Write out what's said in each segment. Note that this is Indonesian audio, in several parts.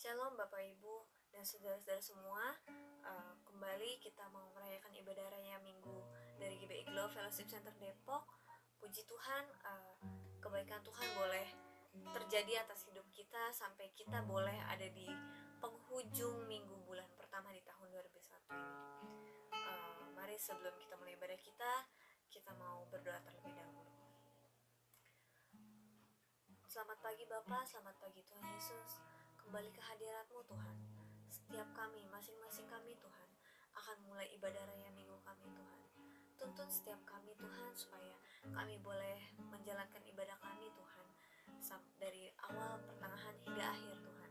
Shalom Bapak Ibu dan saudara-saudara semua. Kembali kita mau merayakan ibadah raya Minggu dari GBI Glow Fellowship Center Depok. Puji Tuhan, kebaikan Tuhan boleh terjadi atas hidup kita sampai kita boleh ada di penghujung minggu bulan pertama di tahun 2001 ini. Mari sebelum kita mulai ibadah kita mau berdoa terlebih dahulu. Selamat pagi Bapak, selamat pagi Tuhan Yesus. Kembali ke hadirat-Mu Tuhan. Setiap kami, masing-masing kami Tuhan, akan mulai ibadah raya minggu kami Tuhan. Tuntun setiap kami Tuhan supaya kami boleh menjalankan ibadah kami Tuhan, dari awal, pertengahan hingga akhir Tuhan.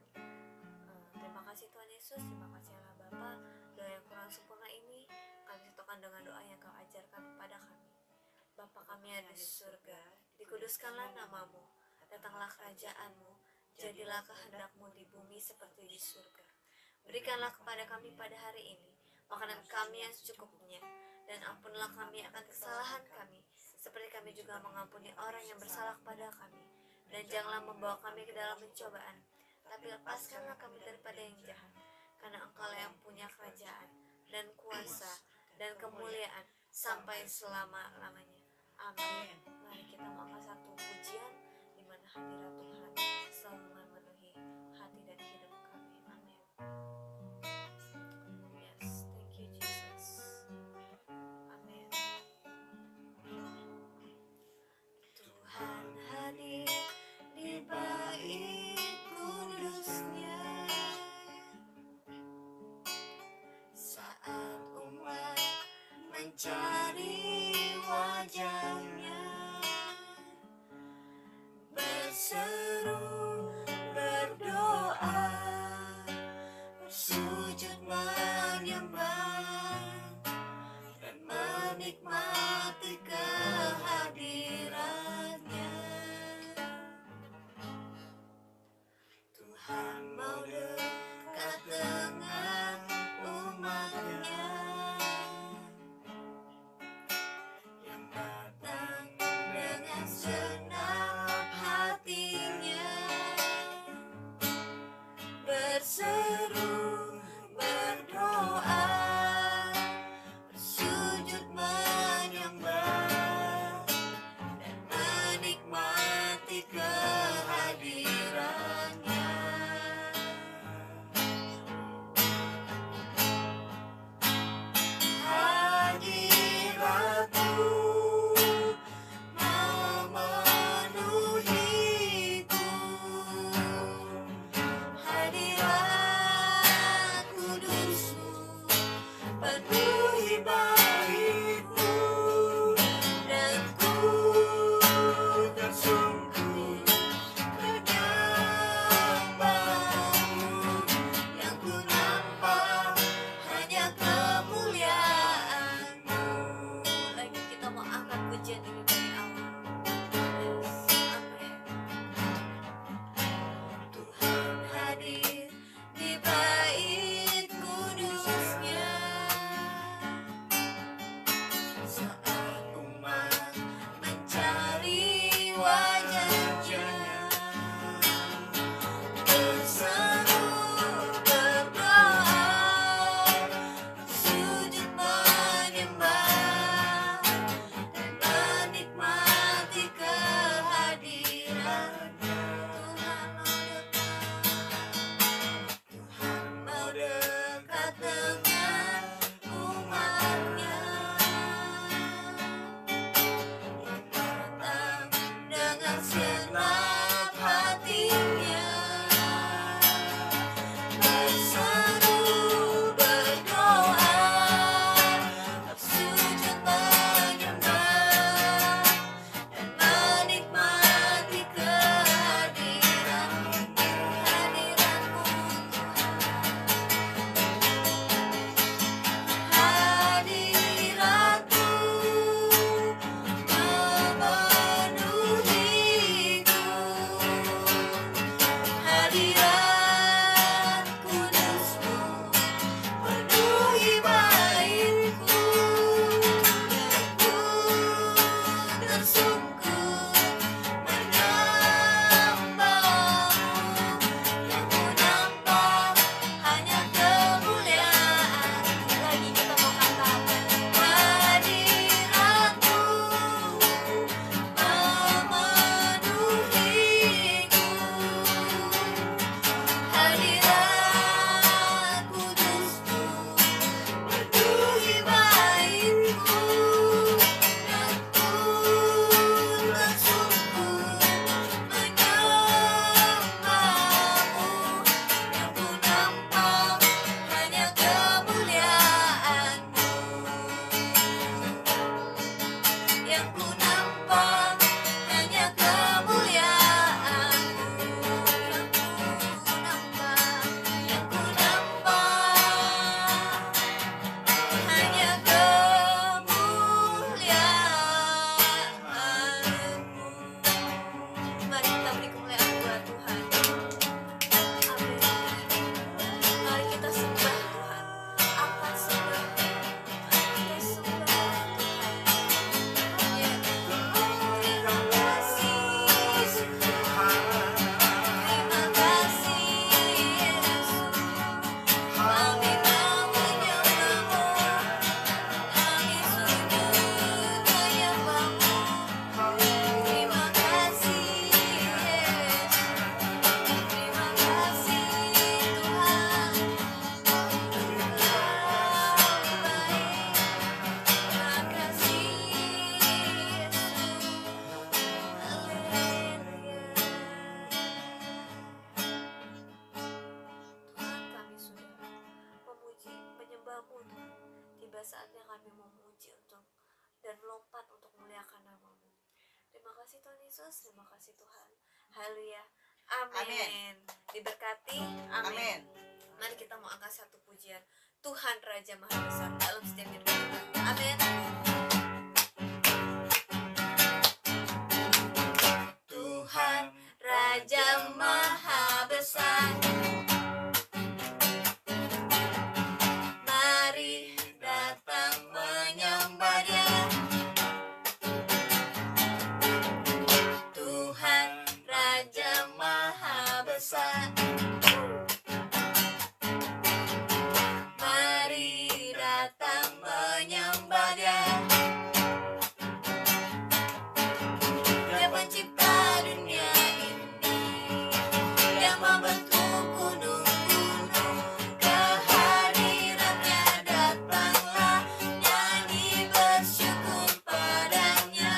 Terima kasih Tuhan Yesus, terima kasih Allah Bapa. Doa yang kurang sempurna ini kami satukan dengan doa yang Kau ajarkan kepada kami. Bapa kami yang ada di surga, dikuduskanlah nama-Mu, datanglah kerajaan-Mu, jadilah kehendak-Mu di bumi seperti di surga. Berikanlah kepada kami pada hari ini makanan kami yang secukupnya, dan ampunilah kami akan kesalahan kami, seperti kami juga mengampuni orang yang bersalah kepada kami. Dan janganlah membawa kami ke dalam pencobaan, tapi lepaskanlah kami daripada yang jahat. Karena Engkau yang punya kerajaan, dan kuasa, dan kemuliaan, sampai selama-lamanya. Amin. Mari kita mengangkat satu pujian di mana hadirat Tuhan selalu memenuhi hati dan hidup kami. Amin. Yes, thank you Jesus. Amin. Tuhan hadir di bait kudusnya saat umat mencari wajahnya, berseru, berdoa, bersujud menyembah, dan menikmati kehadirannya. Tuhan mau dekat dengan umatnya yang datang dengan segenap hatinya, berseru, berdoa, bersujud menyembah, hadirat-Mu Tuhan. Tiba saatnya kami memuji dan melompat untuk memuliakan nama-Mu. Terima kasih Tuhan Yesus, terima kasih Tuhan. Haleluya. Amin. Diberkati. Amin. Mari kita mau angkat satu pujian. Tuhan Raja Maha Besar dalam setiap hidup kita. Amin. Tuhan Raja Maha Besar, mari datang menyembah Dia. Tuhan Raja Maha Besar, mari datang menyembah Dia. Dia pencipta dunia ini, yang membentuk gunung-gunung. Kehadirannya datanglah, nyanyi bersyukur padanya.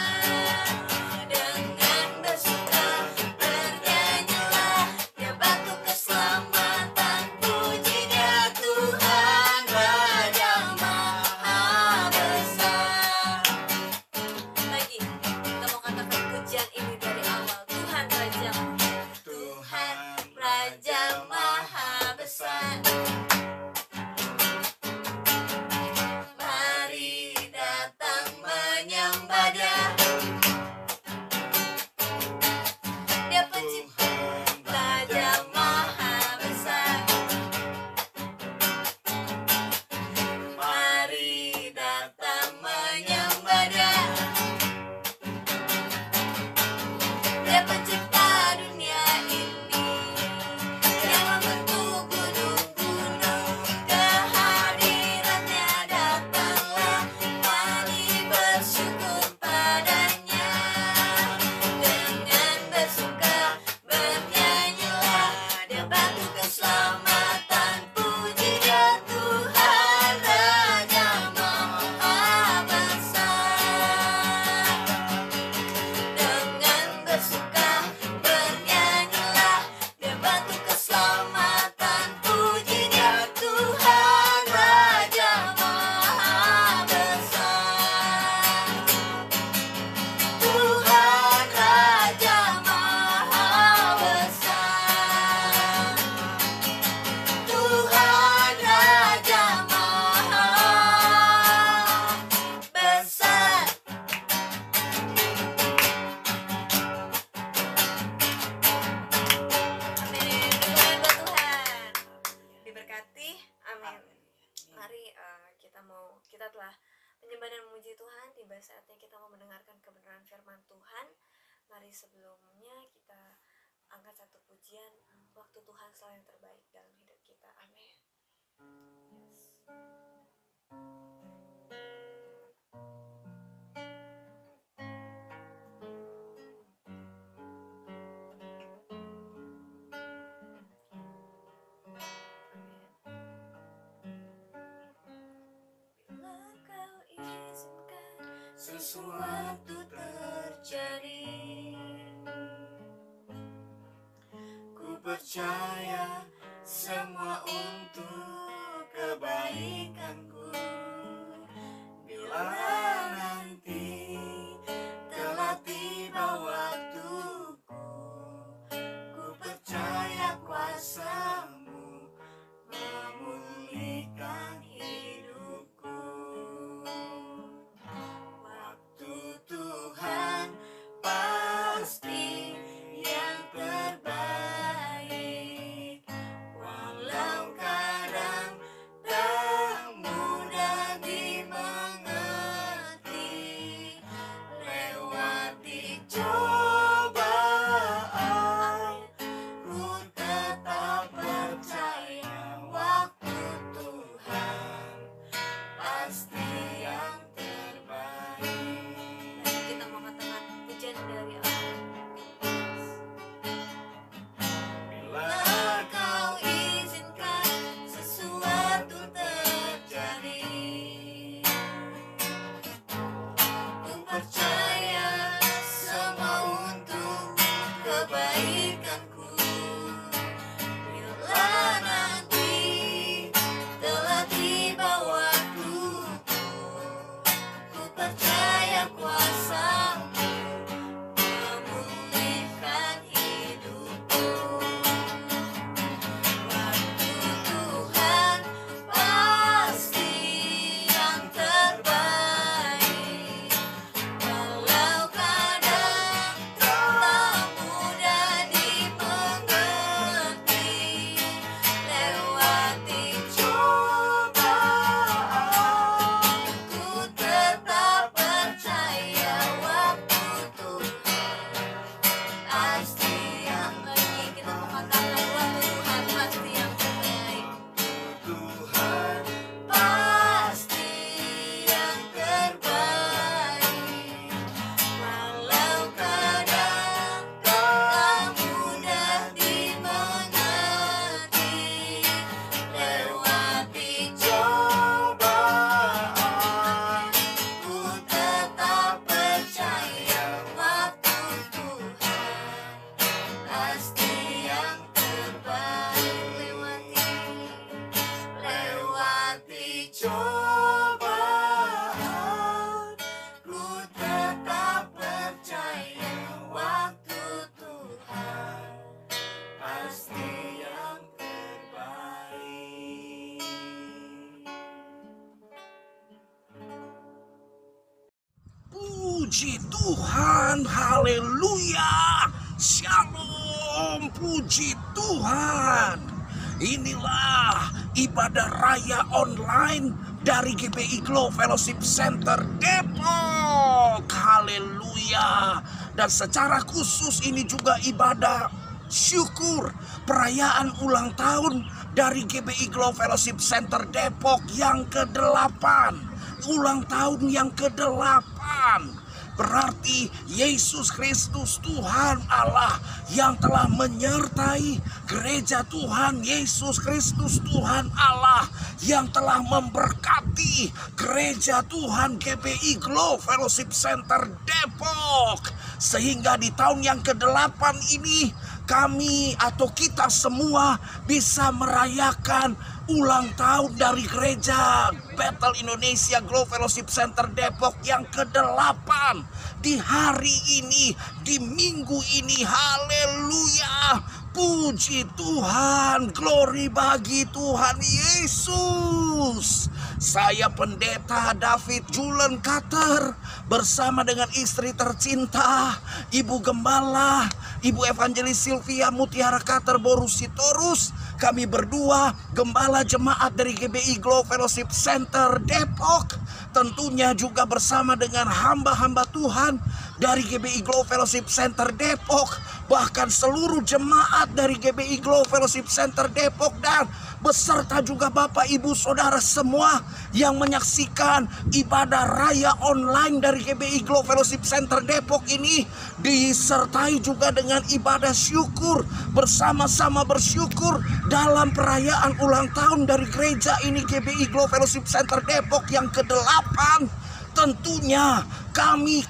Dengan bersuka bernyanyilah, Dia batu keselamatan. Puji Dia Tuhan Raja Maha Besar. Lagi, kita mau katakan pujian ini dari awal. Tuhan Raja Maha Besar, mari datang menyembah Dia. Dia pencipta Raja Maha Besar, mari datang menyembah Dia. Dia pencipta dunia ini, yang membentuk gunung-gunung. Kehadirannya datanglah, mari bersyukur padanya. Dengan bersuka bernyanyilah, Dia batu keselamatan. Puji Dia Tuhan Raja Maha Besar. Dengan bersuka bernyanyilah, Dia batu keselamatan. Puji Dia Tuhan Raja Maha Besar. Tuhan Raja Maha Besar. Tuhan Raja Maha Besar. Amin. Puji buat Tuhan. Diberkati. Amin. Mari kita telah menyembah dan memuji Tuhan. Tiba saatnya kita mau mendengarkan kebenaran firman Tuhan. Mari sebelumnya kita angkat satu pujian. Waktu Tuhan selalu yang terbaik dalam hidup kita. Amin. Bila Kau izinkan sesuatu terjadi, ku percaya semua untuk kebaikanku. Bila nanti telah tiba waktuku, ku percaya kuasa-Mu memulihkan hidupku. Waktu Tuhan pasti yang terbaik, walau kadang cobaan, ku tetap percaya waktu Tuhan pasti yang terbaik. Puji Tuhan, haleluya, shalom, puji Tuhan. Inilah ibadah raya online dari GBI Glow Fellowship Center Depok, haleluya. Dan secara khusus ini juga ibadah syukur perayaan ulang tahun dari GBI Glow Fellowship Center Depok yang ke-8. Ulang tahun yang ke-8. Berarti Yesus Kristus Tuhan Allah yang telah menyertai gereja Tuhan Yesus Kristus Tuhan Allah yang telah memberkati gereja Tuhan GBI Glow Fellowship Center Depok. Sehingga di tahun yang ke-8 ini kami atau kita semua bisa merayakan ulang tahun dari gereja Bethel Indonesia Glow Fellowship Center Depok yang ke-8 di hari ini, di minggu ini. Haleluya, puji Tuhan, glory bagi Tuhan Yesus. Saya Pendeta David Julen Carter bersama dengan istri tercinta Ibu Gembala, Ibu Evangelis Sylvia Mutiara Carter Borusitorus. Kami berdua gembala jemaat dari GBI Glow Fellowship Center Depok. Tentunya juga bersama dengan hamba-hamba Tuhan dari GBI Glow Fellowship Center Depok. Bahkan seluruh jemaat dari GBI Glow Fellowship Center Depok dan beserta juga Bapak Ibu Saudara semua yang menyaksikan ibadah raya online dari GBI Glow Fellowship Center Depok ini disertai juga dengan ibadah syukur, bersama-sama bersyukur dalam perayaan ulang tahun dari gereja ini GBI Glow Fellowship Center Depok yang ke-8. Tentunya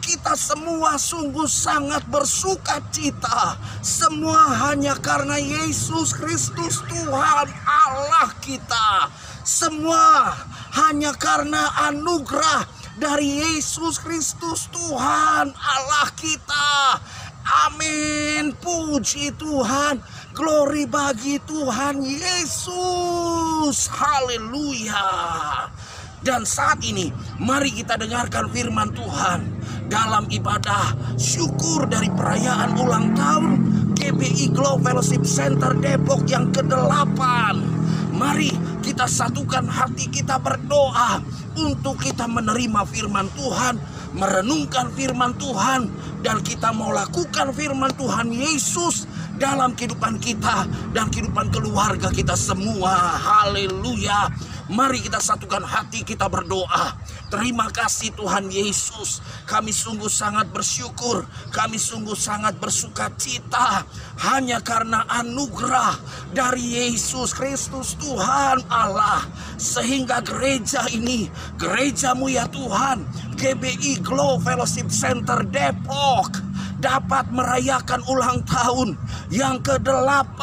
kita semua sungguh sangat bersuka cita. Semua hanya karena Yesus Kristus Tuhan Allah kita. Semua hanya karena anugerah dari Yesus Kristus Tuhan Allah kita. Amin, puji Tuhan, glory bagi Tuhan Yesus. Haleluya. Dan saat ini mari kita dengarkan firman Tuhan dalam ibadah syukur dari perayaan ulang tahun GBI Glow Fellowship Center Depok yang ke-8. Mari kita satukan hati kita berdoa untuk kita menerima firman Tuhan, merenungkan firman Tuhan, dan kita mau lakukan firman Tuhan Yesus dalam kehidupan kita dan kehidupan keluarga kita semua. Haleluya. Mari kita satukan hati kita berdoa. Terima kasih Tuhan Yesus. Kami sungguh sangat bersyukur. Kami sungguh sangat bersuka cita. Hanya karena anugerah dari Yesus Kristus Tuhan Allah. Sehingga gereja ini, gerejamu ya Tuhan, GBI Glow Fellowship Center Depok, dapat merayakan ulang tahun yang ke-8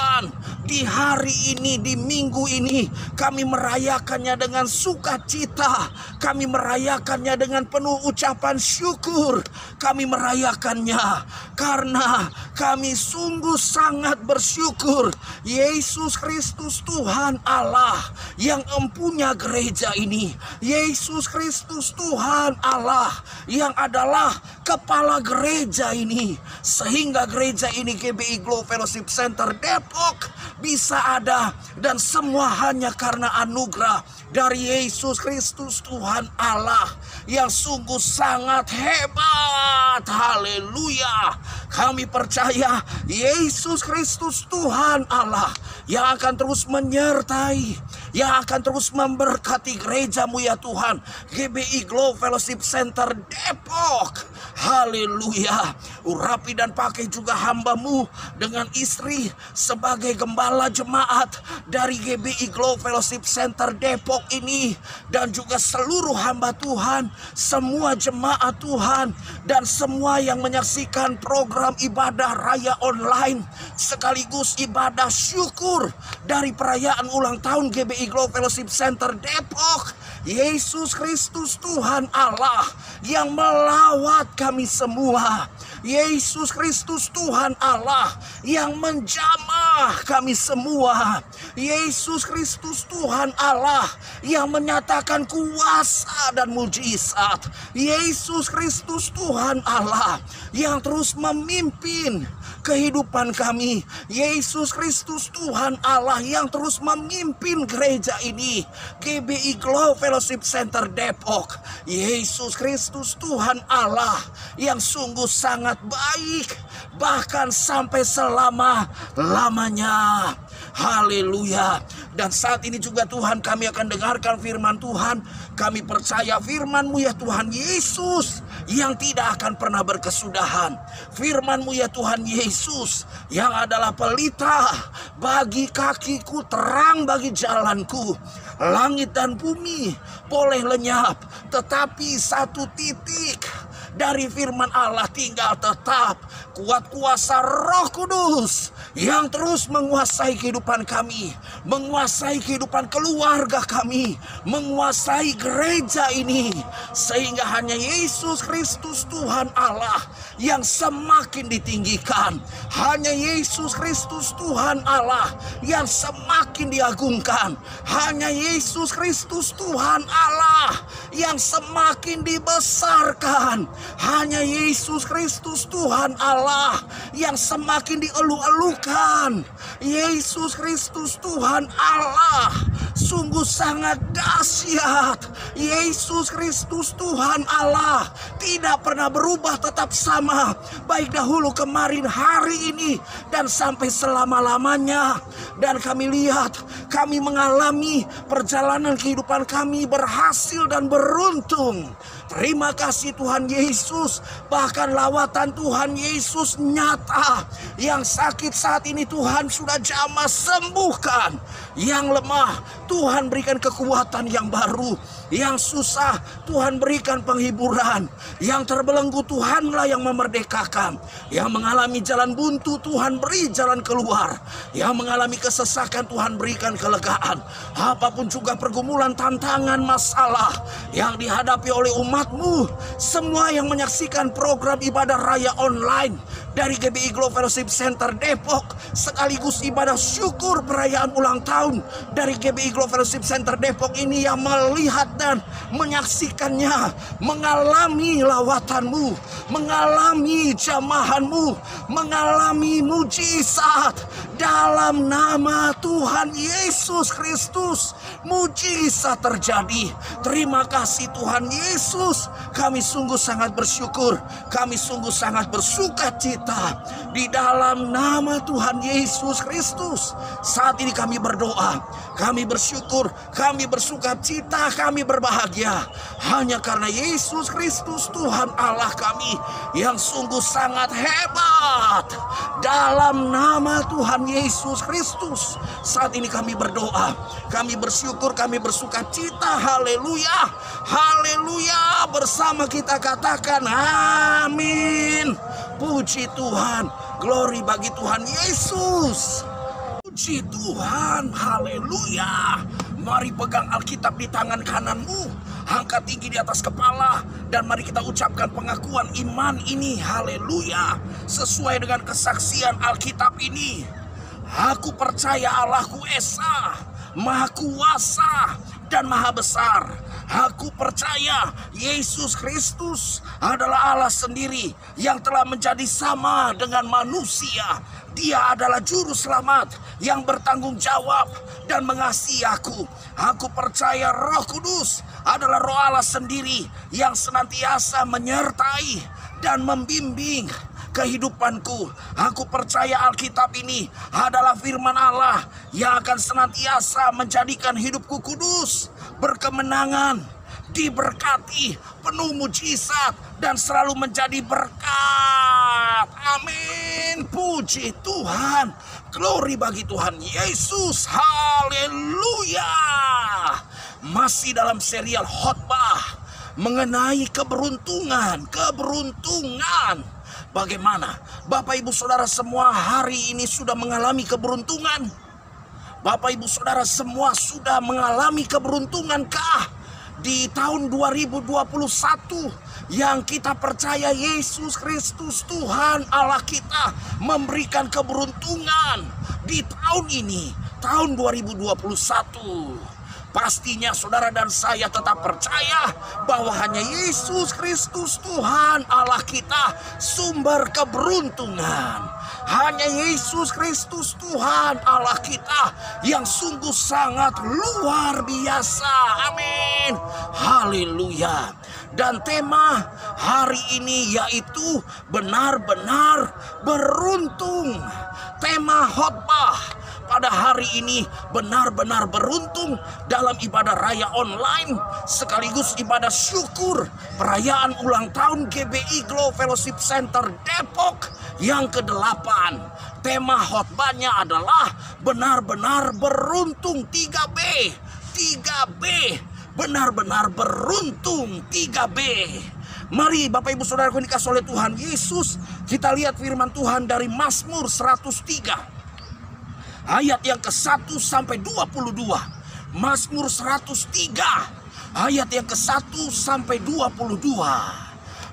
di hari ini, di minggu ini. Kami merayakannya dengan sukacita. Kami merayakannya dengan penuh ucapan syukur. Kami merayakannya karena kami sungguh sangat bersyukur Yesus Kristus Tuhan Allah yang empunya gereja ini. Yesus Kristus Tuhan Allah yang adalah kepala gereja ini. Sehingga gereja ini GBI Glow Fellowship Center Depok bisa ada, dan semua hanya karena anugerah dari Yesus Kristus Tuhan Allah yang sungguh sangat hebat. Haleluya. Kami percaya Yesus Kristus Tuhan Allah yang akan terus menyertai, yang akan terus memberkati gerejamu ya Tuhan, GBI Glow Fellowship Center Depok. Haleluya. Urapi dan pakai juga hambamu dengan istri sebagai gembala jemaat dari GBI Glow Fellowship Center Depok ini, dan juga seluruh hamba Tuhan, semua jemaat Tuhan, dan semua yang menyaksikan program ibadah raya online sekaligus ibadah syukur dari perayaan ulang tahun GBI Glow Fellowship Center Depok Yesus Kristus Tuhan Allah yang melawat kami semua. Yesus Kristus Tuhan Allah yang menjamah kami semua. Yesus Kristus Tuhan Allah yang menyatakan kuasa dan mujizat. Yesus Kristus Tuhan Allah yang terus memimpin kehidupan kami. Yesus Kristus Tuhan Allah yang terus memimpin gereja ini, GBI Glow Fellowship Center Depok. Yesus Kristus Tuhan Allah yang sungguh sangat baik, bahkan sampai selama-lamanya. Haleluya. Dan saat ini juga Tuhan, kami akan dengarkan firman Tuhan. Kami percaya firman-Mu ya Tuhan Yesus yang tidak akan pernah berkesudahan. Firman-Mu ya Tuhan Yesus yang adalah pelita bagi kakiku, terang bagi jalanku. Langit dan bumi boleh lenyap, tetapi satu titik dari firman Allah tinggal tetap. Kuat kuasa Roh Kudus yang terus menguasai kehidupan kami, menguasai kehidupan keluarga kami, menguasai gereja ini, sehingga hanya Yesus Kristus Tuhan Allah yang semakin ditinggikan. Hanya Yesus Kristus Tuhan Allah yang semakin diagungkan. Hanya Yesus Kristus Tuhan Allah yang semakin dibesarkan. Hanya Yesus Kristus Tuhan Allah yang semakin dielu-elukan. Yesus Kristus Tuhan Allah sungguh sangat dahsyat. Yesus Kristus Tuhan Allah tidak pernah berubah, tetap sama, baik dahulu, kemarin, hari ini, dan sampai selama-lamanya. Dan kami lihat, kami mengalami perjalanan kehidupan kami berhasil dan beruntung. Terima kasih Tuhan Yesus. Bahkan lawatan Tuhan Yesus nyata. Yang sakit saat ini Tuhan sudah jamah sembuhkan. Yang lemah Tuhan berikan kekuatan yang baru. Yang susah Tuhan berikan penghiburan. Yang terbelenggu Tuhanlah yang memerdekakan. Yang mengalami jalan buntu Tuhan beri jalan keluar. Yang mengalami kesesakan Tuhan berikan kelegaan. Apapun juga pergumulan, tantangan, masalah yang dihadapi oleh umat-Mu, semua yang menyaksikan program ibadah raya online dari GBI Glow Fellowship Center Depok, sekaligus ibadah syukur perayaan ulang tahun dari GBI Glow Fellowship Center Depok ini, yang melihat dan menyaksikannya, mengalami lawatan-Mu, mengalami jamahan-Mu, mengalami mujizat dalam nama Tuhan Yesus Kristus. Mujizat terjadi. Terima kasih Tuhan Yesus. Kami sungguh sangat bersyukur. Kami sungguh sangat bersuka cita di dalam nama Tuhan Yesus Kristus. Saat ini kami berdoa, kami bersyukur, kami bersuka cita, kami berbahagia hanya karena Yesus Kristus Tuhan Allah kami yang sungguh sangat hebat. Dalam nama Tuhan Yesus Kristus, saat ini kami berdoa, kami bersyukur, kami bersuka cita. Haleluya, haleluya. Bersama kita katakan amin. Puji Tuhan, glory bagi Tuhan Yesus. Puji Tuhan, haleluya. Mari pegang Alkitab di tangan kananmu, angkat tinggi di atas kepala, dan mari kita ucapkan pengakuan iman ini, haleluya, sesuai dengan kesaksian Alkitab ini. Aku percaya Allahku Esa, Maha Kuasa dan Maha Besar. Aku percaya Yesus Kristus adalah Allah sendiri yang telah menjadi sama dengan manusia. Dia adalah juru selamat yang bertanggung jawab dan mengasihi aku. Aku percaya Roh Kudus adalah Roh Allah sendiri yang senantiasa menyertai dan membimbing kehidupanku. Aku percaya Alkitab ini adalah firman Allah yang akan senantiasa menjadikan hidupku kudus, berkemenangan, diberkati, penuh mujizat, dan selalu menjadi berkat. Amin. Puji Tuhan. Glory bagi Tuhan Yesus. Haleluya. Masih dalam serial khotbah mengenai keberuntungan. Bagaimana Bapak Ibu Saudara semua hari ini sudah mengalami keberuntungan? Bapak Ibu Saudara semua sudah mengalami keberuntungankah di tahun 2021 yang kita percaya Yesus Kristus Tuhan Allah kita memberikan keberuntungan di tahun ini, tahun 2021. Pastinya saudara dan saya tetap percaya bahwa hanya Yesus Kristus Tuhan Allah kita sumber keberuntungan. Hanya Yesus Kristus Tuhan Allah kita yang sungguh sangat luar biasa. Amin. Haleluya. Dan tema hari ini yaitu benar-benar beruntung. Tema khotbah pada hari ini benar-benar beruntung dalam ibadah raya online sekaligus ibadah syukur perayaan ulang tahun GBI Glow Fellowship Center Depok yang ke-8. Tema khotbahnya adalah benar-benar beruntung 3B. 3B, benar-benar beruntung 3B. Mari Bapak Ibu Saudaraku yang dikasihi oleh Tuhan Yesus, kita lihat firman Tuhan dari Mazmur 103. Ayat yang ke-1 sampai 22. Mazmur 103 ayat yang ke-1 sampai 22.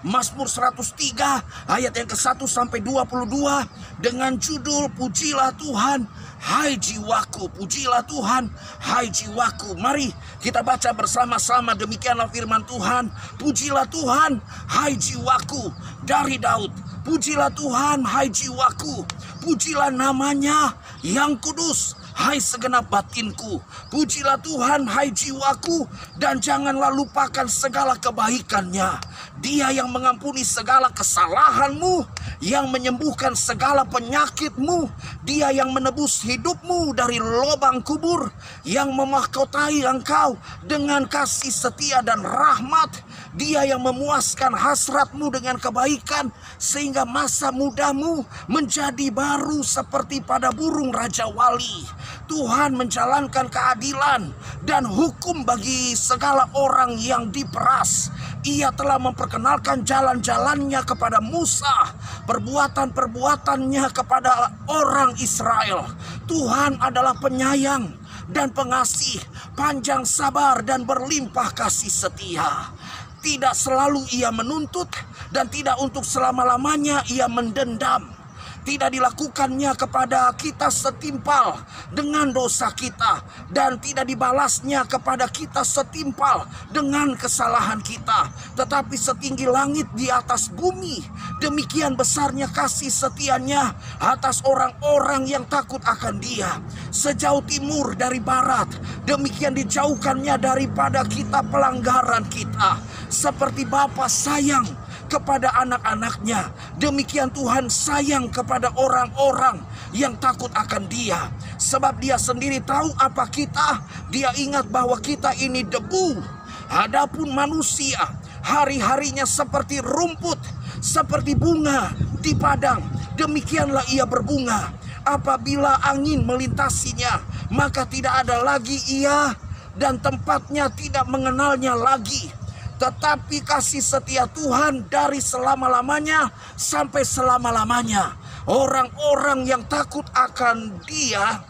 Mazmur 103 ayat yang ke-1 sampai 22 dengan judul Pujilah Tuhan, hai jiwaku. Pujilah Tuhan, hai jiwaku. Mari kita baca bersama-sama, demikianlah firman Tuhan. Pujilah Tuhan, hai jiwaku. Dari Daud. Pujilah Tuhan, hai jiwaku. Pujilah namanya yang kudus, hai segenap batinku. Pujilah Tuhan, hai jiwaku, dan janganlah lupakan segala kebaikannya. Dia yang mengampuni segala kesalahanmu, yang menyembuhkan segala penyakitmu. Dia yang menebus hidupmu dari lubang kubur, yang memahkotai engkau dengan kasih setia dan rahmat. Dia yang memuaskan hasratmu dengan kebaikan, sehingga masa mudamu menjadi baru seperti pada burung Raja Wali. Tuhan menjalankan keadilan dan hukum bagi segala orang yang diperas. Ia telah memperkenalkan jalan-jalannya kepada Musa, perbuatan-perbuatannya kepada orang Israel. Tuhan adalah penyayang dan pengasih, panjang sabar dan berlimpah kasih setia. Tidak selalu ia menuntut dan tidak untuk selama-lamanya ia mendendam. Tidak dilakukannya kepada kita setimpal dengan dosa kita, dan tidak dibalasnya kepada kita setimpal dengan kesalahan kita. Tetapi setinggi langit di atas bumi, demikian besarnya kasih setianya atas orang-orang yang takut akan Dia. Sejauh timur dari barat, demikian dijauhkannya daripada kita pelanggaran kita. Seperti Bapa sayang kepada anak-anaknya, demikian Tuhan sayang kepada orang-orang yang takut akan Dia. Sebab Dia sendiri tahu apa kita. Dia ingat bahwa kita ini debu. Adapun manusia, hari-harinya seperti rumput, seperti bunga di padang, demikianlah ia berbunga. Apabila angin melintasinya, maka tidak ada lagi ia, dan tempatnya tidak mengenalnya lagi. Tetapi kasih setia Tuhan dari selama-lamanya sampai selama-lamanya. Orang-orang yang takut akan Dia,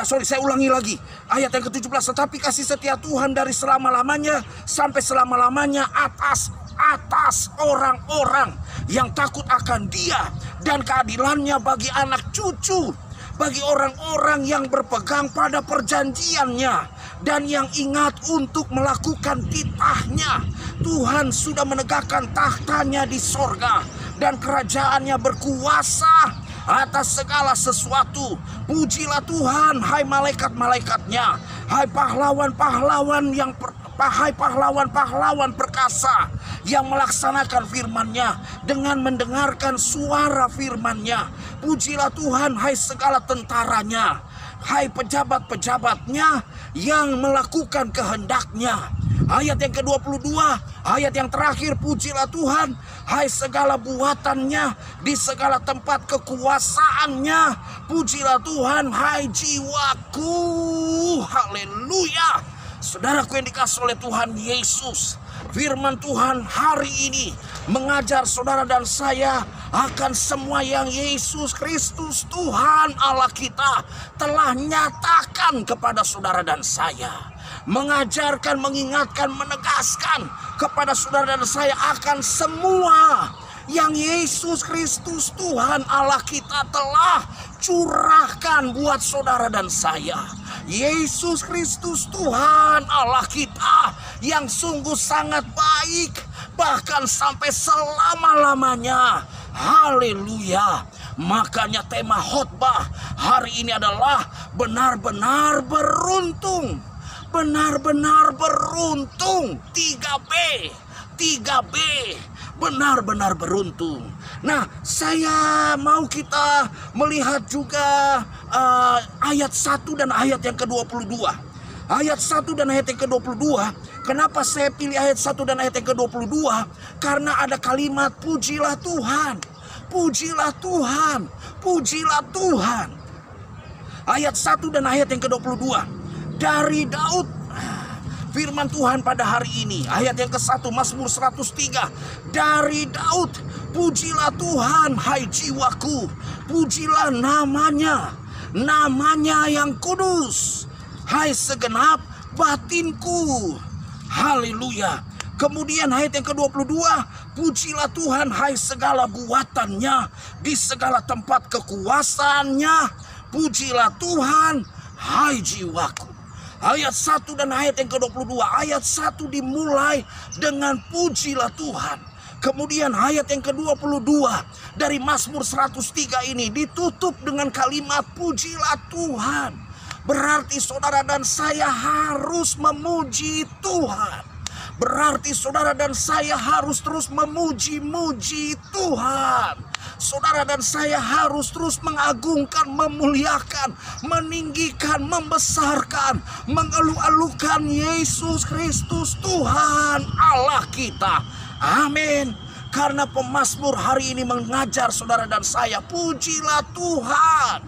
saya ulangi lagi ayat yang ke-17. Tetapi kasih setia Tuhan dari selama-lamanya sampai selama-lamanya atas orang-orang yang takut akan Dia, dan keadilannya bagi anak cucu, bagi orang-orang yang berpegang pada perjanjiannya dan yang ingat untuk melakukan titahnya. Tuhan sudah menegakkan tahtanya di sorga, dan kerajaannya berkuasa atas segala sesuatu. Pujilah Tuhan, hai malaikat-malaikatnya, hai pahlawan-pahlawan pahlawan perkasa yang melaksanakan firman-Nya dengan mendengarkan suara firman-Nya. Pujilah Tuhan, hai segala tentaranya, hai pejabat-pejabatnya yang melakukan kehendak-Nya. Ayat yang ke-22, ayat yang terakhir, pujilah Tuhan, hai segala buatannya di segala tempat kekuasaannya. Pujilah Tuhan, hai jiwaku. Haleluya. Saudaraku yang dikasihi oleh Tuhan Yesus, firman Tuhan hari ini mengajar saudara dan saya akan semua yang Yesus Kristus Tuhan Allah kita telah nyatakan kepada saudara dan saya. mengajarkan, mengingatkan, menegaskan kepada saudara dan saya akan semua yang Yesus Kristus Tuhan Allah kita telah curahkan buat saudara dan saya. Yesus Kristus Tuhan Allah kita yang sungguh sangat baik, bahkan sampai selama-lamanya. Haleluya. Makanya tema khotbah hari ini adalah benar-benar beruntung. Benar-benar beruntung. 3B. Benar-benar beruntung. Nah, saya mau kita melihat juga ayat 1 dan ayat yang ke-22. Ayat 1 dan ayat yang ke-22. Kenapa saya pilih ayat 1 dan ayat yang ke-22? Karena ada kalimat pujilah Tuhan. Pujilah Tuhan. Pujilah Tuhan. Ayat 1 dan ayat yang ke-22. Dari Daud. Firman Tuhan pada hari ini, ayat yang ke-1 Mazmur 103. Dari Daud, pujilah Tuhan hai jiwaku, pujilah namanya, namanya yang kudus, hai segenap batinku. Haleluya. Kemudian ayat yang ke-22, pujilah Tuhan hai segala buatannya, di segala tempat kekuasaannya, pujilah Tuhan hai jiwaku. Ayat 1 dan ayat yang ke-22. Ayat 1 dimulai dengan pujilah Tuhan. Kemudian ayat yang ke-22 dari Mazmur 103 ini ditutup dengan kalimat pujilah Tuhan. Berarti saudara dan saya harus memuji Tuhan. Berarti saudara dan saya harus terus memuji-muji Tuhan. Saudara dan saya harus terus mengagungkan, memuliakan, meninggikan, membesarkan, mengeluh-alukan Yesus Kristus Tuhan Allah kita. Amin. Karena pemazmur hari ini mengajar saudara dan saya, pujilah Tuhan.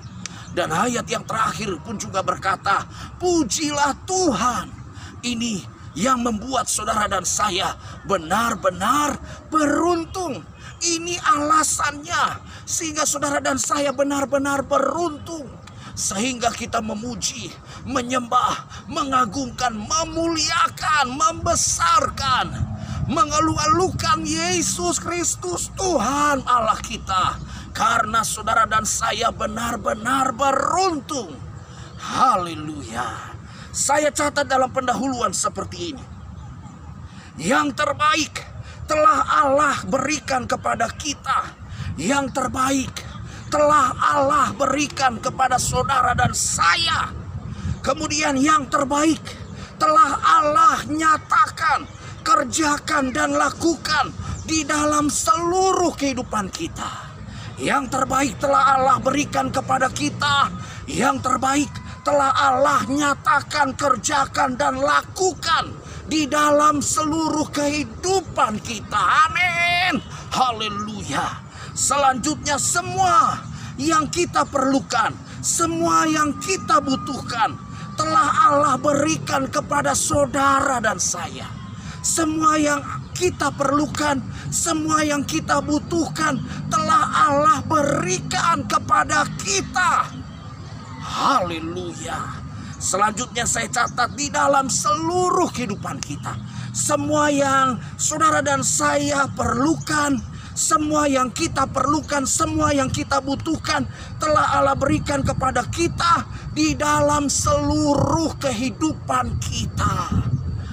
Dan ayat yang terakhir pun juga berkata, pujilah Tuhan. Ini yang membuat saudara dan saya benar-benar beruntung. Ini alasannya sehingga saudara dan saya benar-benar beruntung. Sehingga kita memuji, menyembah, mengagungkan, memuliakan, membesarkan, mengeluh-alukan Yesus Kristus Tuhan Allah kita. Karena saudara dan saya benar-benar beruntung. Haleluya. Saya catat dalam pendahuluan seperti ini. Yang terbaik telah Allah berikan kepada kita. Yang terbaik telah Allah berikan kepada saudara dan saya. Kemudian yang terbaik telah Allah nyatakan, kerjakan dan lakukan di dalam seluruh kehidupan kita. Yang terbaik telah Allah berikan kepada kita. Yang terbaik telah Allah nyatakan, kerjakan dan lakukan di dalam seluruh kehidupan kita. Amin. Haleluya. Selanjutnya semua yang kita perlukan, semua yang kita butuhkan telah Allah berikan kepada saudara dan saya. Semua yang kita perlukan, semua yang kita butuhkan telah Allah berikan kepada kita. Haleluya. Selanjutnya saya catat di dalam seluruh kehidupan kita. Semua yang saudara dan saya perlukan, semua yang kita perlukan, semua yang kita butuhkan telah Allah berikan kepada kita di dalam seluruh kehidupan kita.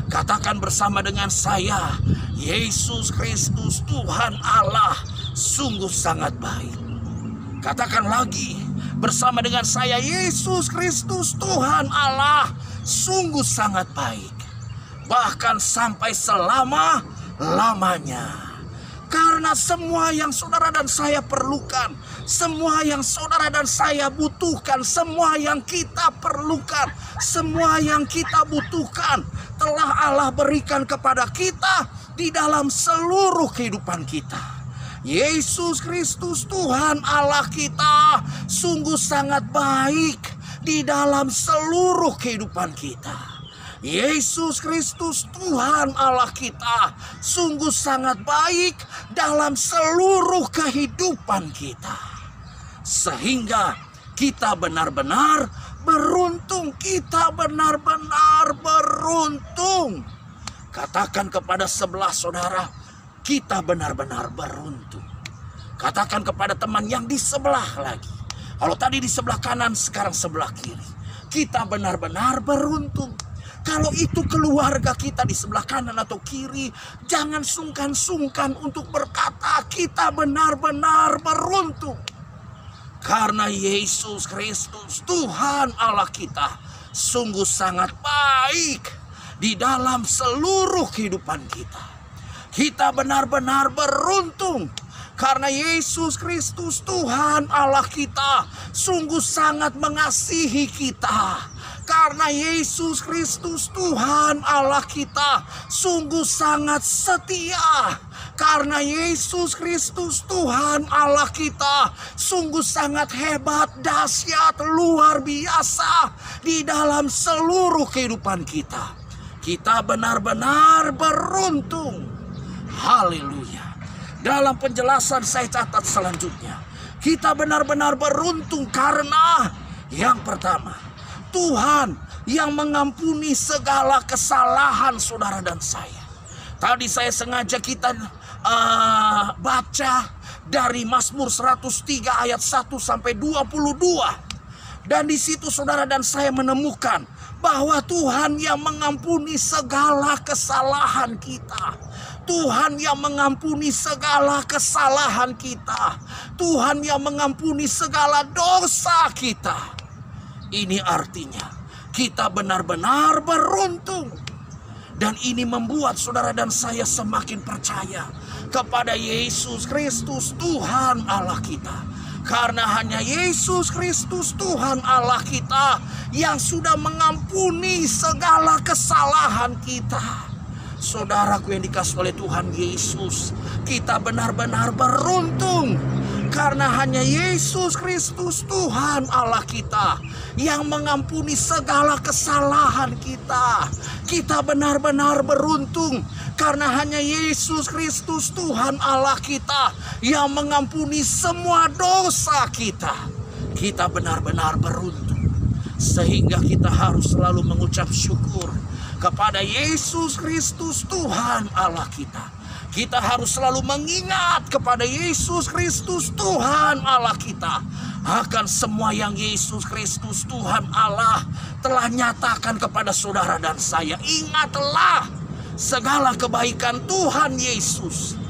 Katakan bersama dengan saya, Yesus Kristus Tuhan Allah sungguh sangat baik. Katakan lagi bersama dengan saya, Yesus Kristus Tuhan Allah sungguh sangat baik. Bahkan sampai selama-lamanya. Karena semua yang saudara dan saya perlukan, semua yang saudara dan saya butuhkan, semua yang kita perlukan, semua yang kita butuhkan telah Allah berikan kepada kita di dalam seluruh kehidupan kita. Yesus Kristus Tuhan Allah kita sungguh sangat baik di dalam seluruh kehidupan kita. Yesus Kristus Tuhan Allah kita sungguh sangat baik dalam seluruh kehidupan kita. Sehingga kita benar-benar beruntung. Kita benar-benar beruntung. Katakan kepada sebelah saudara, kita benar-benar beruntung. Katakan kepada teman yang di sebelah lagi. Kalau tadi di sebelah kanan, sekarang sebelah kiri. Kita benar-benar beruntung. Kalau itu keluarga kita di sebelah kanan atau kiri, jangan sungkan-sungkan untuk berkata kita benar-benar beruntung. Karena Yesus Kristus, Tuhan Allah kita, sungguh sangat baik di dalam seluruh kehidupan kita. Kita benar-benar beruntung. Karena Yesus Kristus, Tuhan Allah kita, sungguh sangat mengasihi kita. Karena Yesus Kristus, Tuhan Allah kita, sungguh sangat setia. Karena Yesus Kristus, Tuhan Allah kita, sungguh sangat hebat, dahsyat, luar biasa di dalam seluruh kehidupan kita. Kita benar-benar beruntung. Haleluya. Dalam penjelasan saya catat selanjutnya, kita benar-benar beruntung karena yang pertama, Tuhan yang mengampuni segala kesalahan saudara dan saya. Tadi saya sengaja kita baca dari Mazmur 103 ayat 1 sampai 22. Dan di situ saudara dan saya menemukan bahwa Tuhan yang mengampuni segala kesalahan kita. Tuhan yang mengampuni segala kesalahan kita. Tuhan yang mengampuni segala dosa kita. Ini artinya kita benar-benar beruntung. Dan ini membuat saudara dan saya semakin percaya kepada Yesus Kristus, Tuhan Allah kita. Karena hanya Yesus Kristus, Tuhan Allah kita, yang sudah mengampuni segala kesalahan kita. Saudaraku yang dikasihi oleh Tuhan Yesus, kita benar-benar beruntung. Karena hanya Yesus Kristus, Tuhan Allah kita, yang mengampuni segala kesalahan kita. Kita benar-benar beruntung. Karena hanya Yesus Kristus, Tuhan Allah kita, yang mengampuni semua dosa kita. Kita benar-benar beruntung. Sehingga kita harus selalu mengucap syukur kepada Yesus Kristus, Tuhan Allah kita. Kita harus selalu mengingat kepada Yesus Kristus, Tuhan Allah kita, akan semua yang Yesus Kristus, Tuhan Allah, telah nyatakan kepada saudara dan saya. Ingatlah segala kebaikan Tuhan Yesus,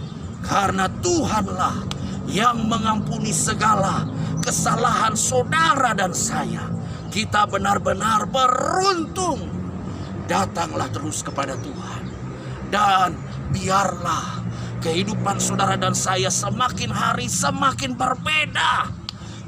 karena Tuhanlah yang mengampuni segala kesalahan saudara dan saya. Kita benar-benar beruntung. Datanglah terus kepada Tuhan, dan biarlah kehidupan saudara dan saya semakin hari semakin berbeda.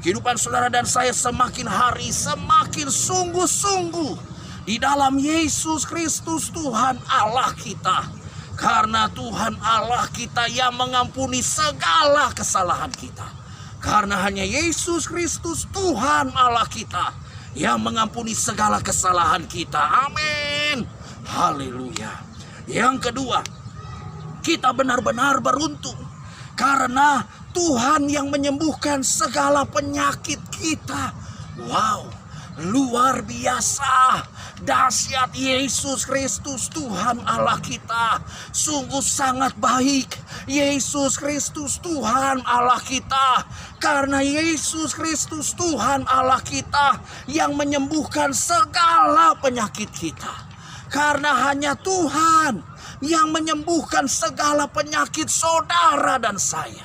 Kehidupan saudara dan saya semakin hari semakin sungguh-sungguh di dalam Yesus Kristus, Tuhan Allah kita. Karena Tuhan Allah kita yang mengampuni segala kesalahan kita. Karena hanya Yesus Kristus, Tuhan Allah kita, yang mengampuni segala kesalahan kita. Amin. Haleluya. Yang kedua, kita benar-benar beruntung karena Tuhan yang menyembuhkan segala penyakit kita. Wow, luar biasa, dahsyat Yesus Kristus, Tuhan Allah kita, sungguh sangat baik. Yesus Kristus, Tuhan Allah kita, karena Yesus Kristus, Tuhan Allah kita, yang menyembuhkan segala penyakit kita. Karena hanya Tuhan yang menyembuhkan segala penyakit saudara dan saya.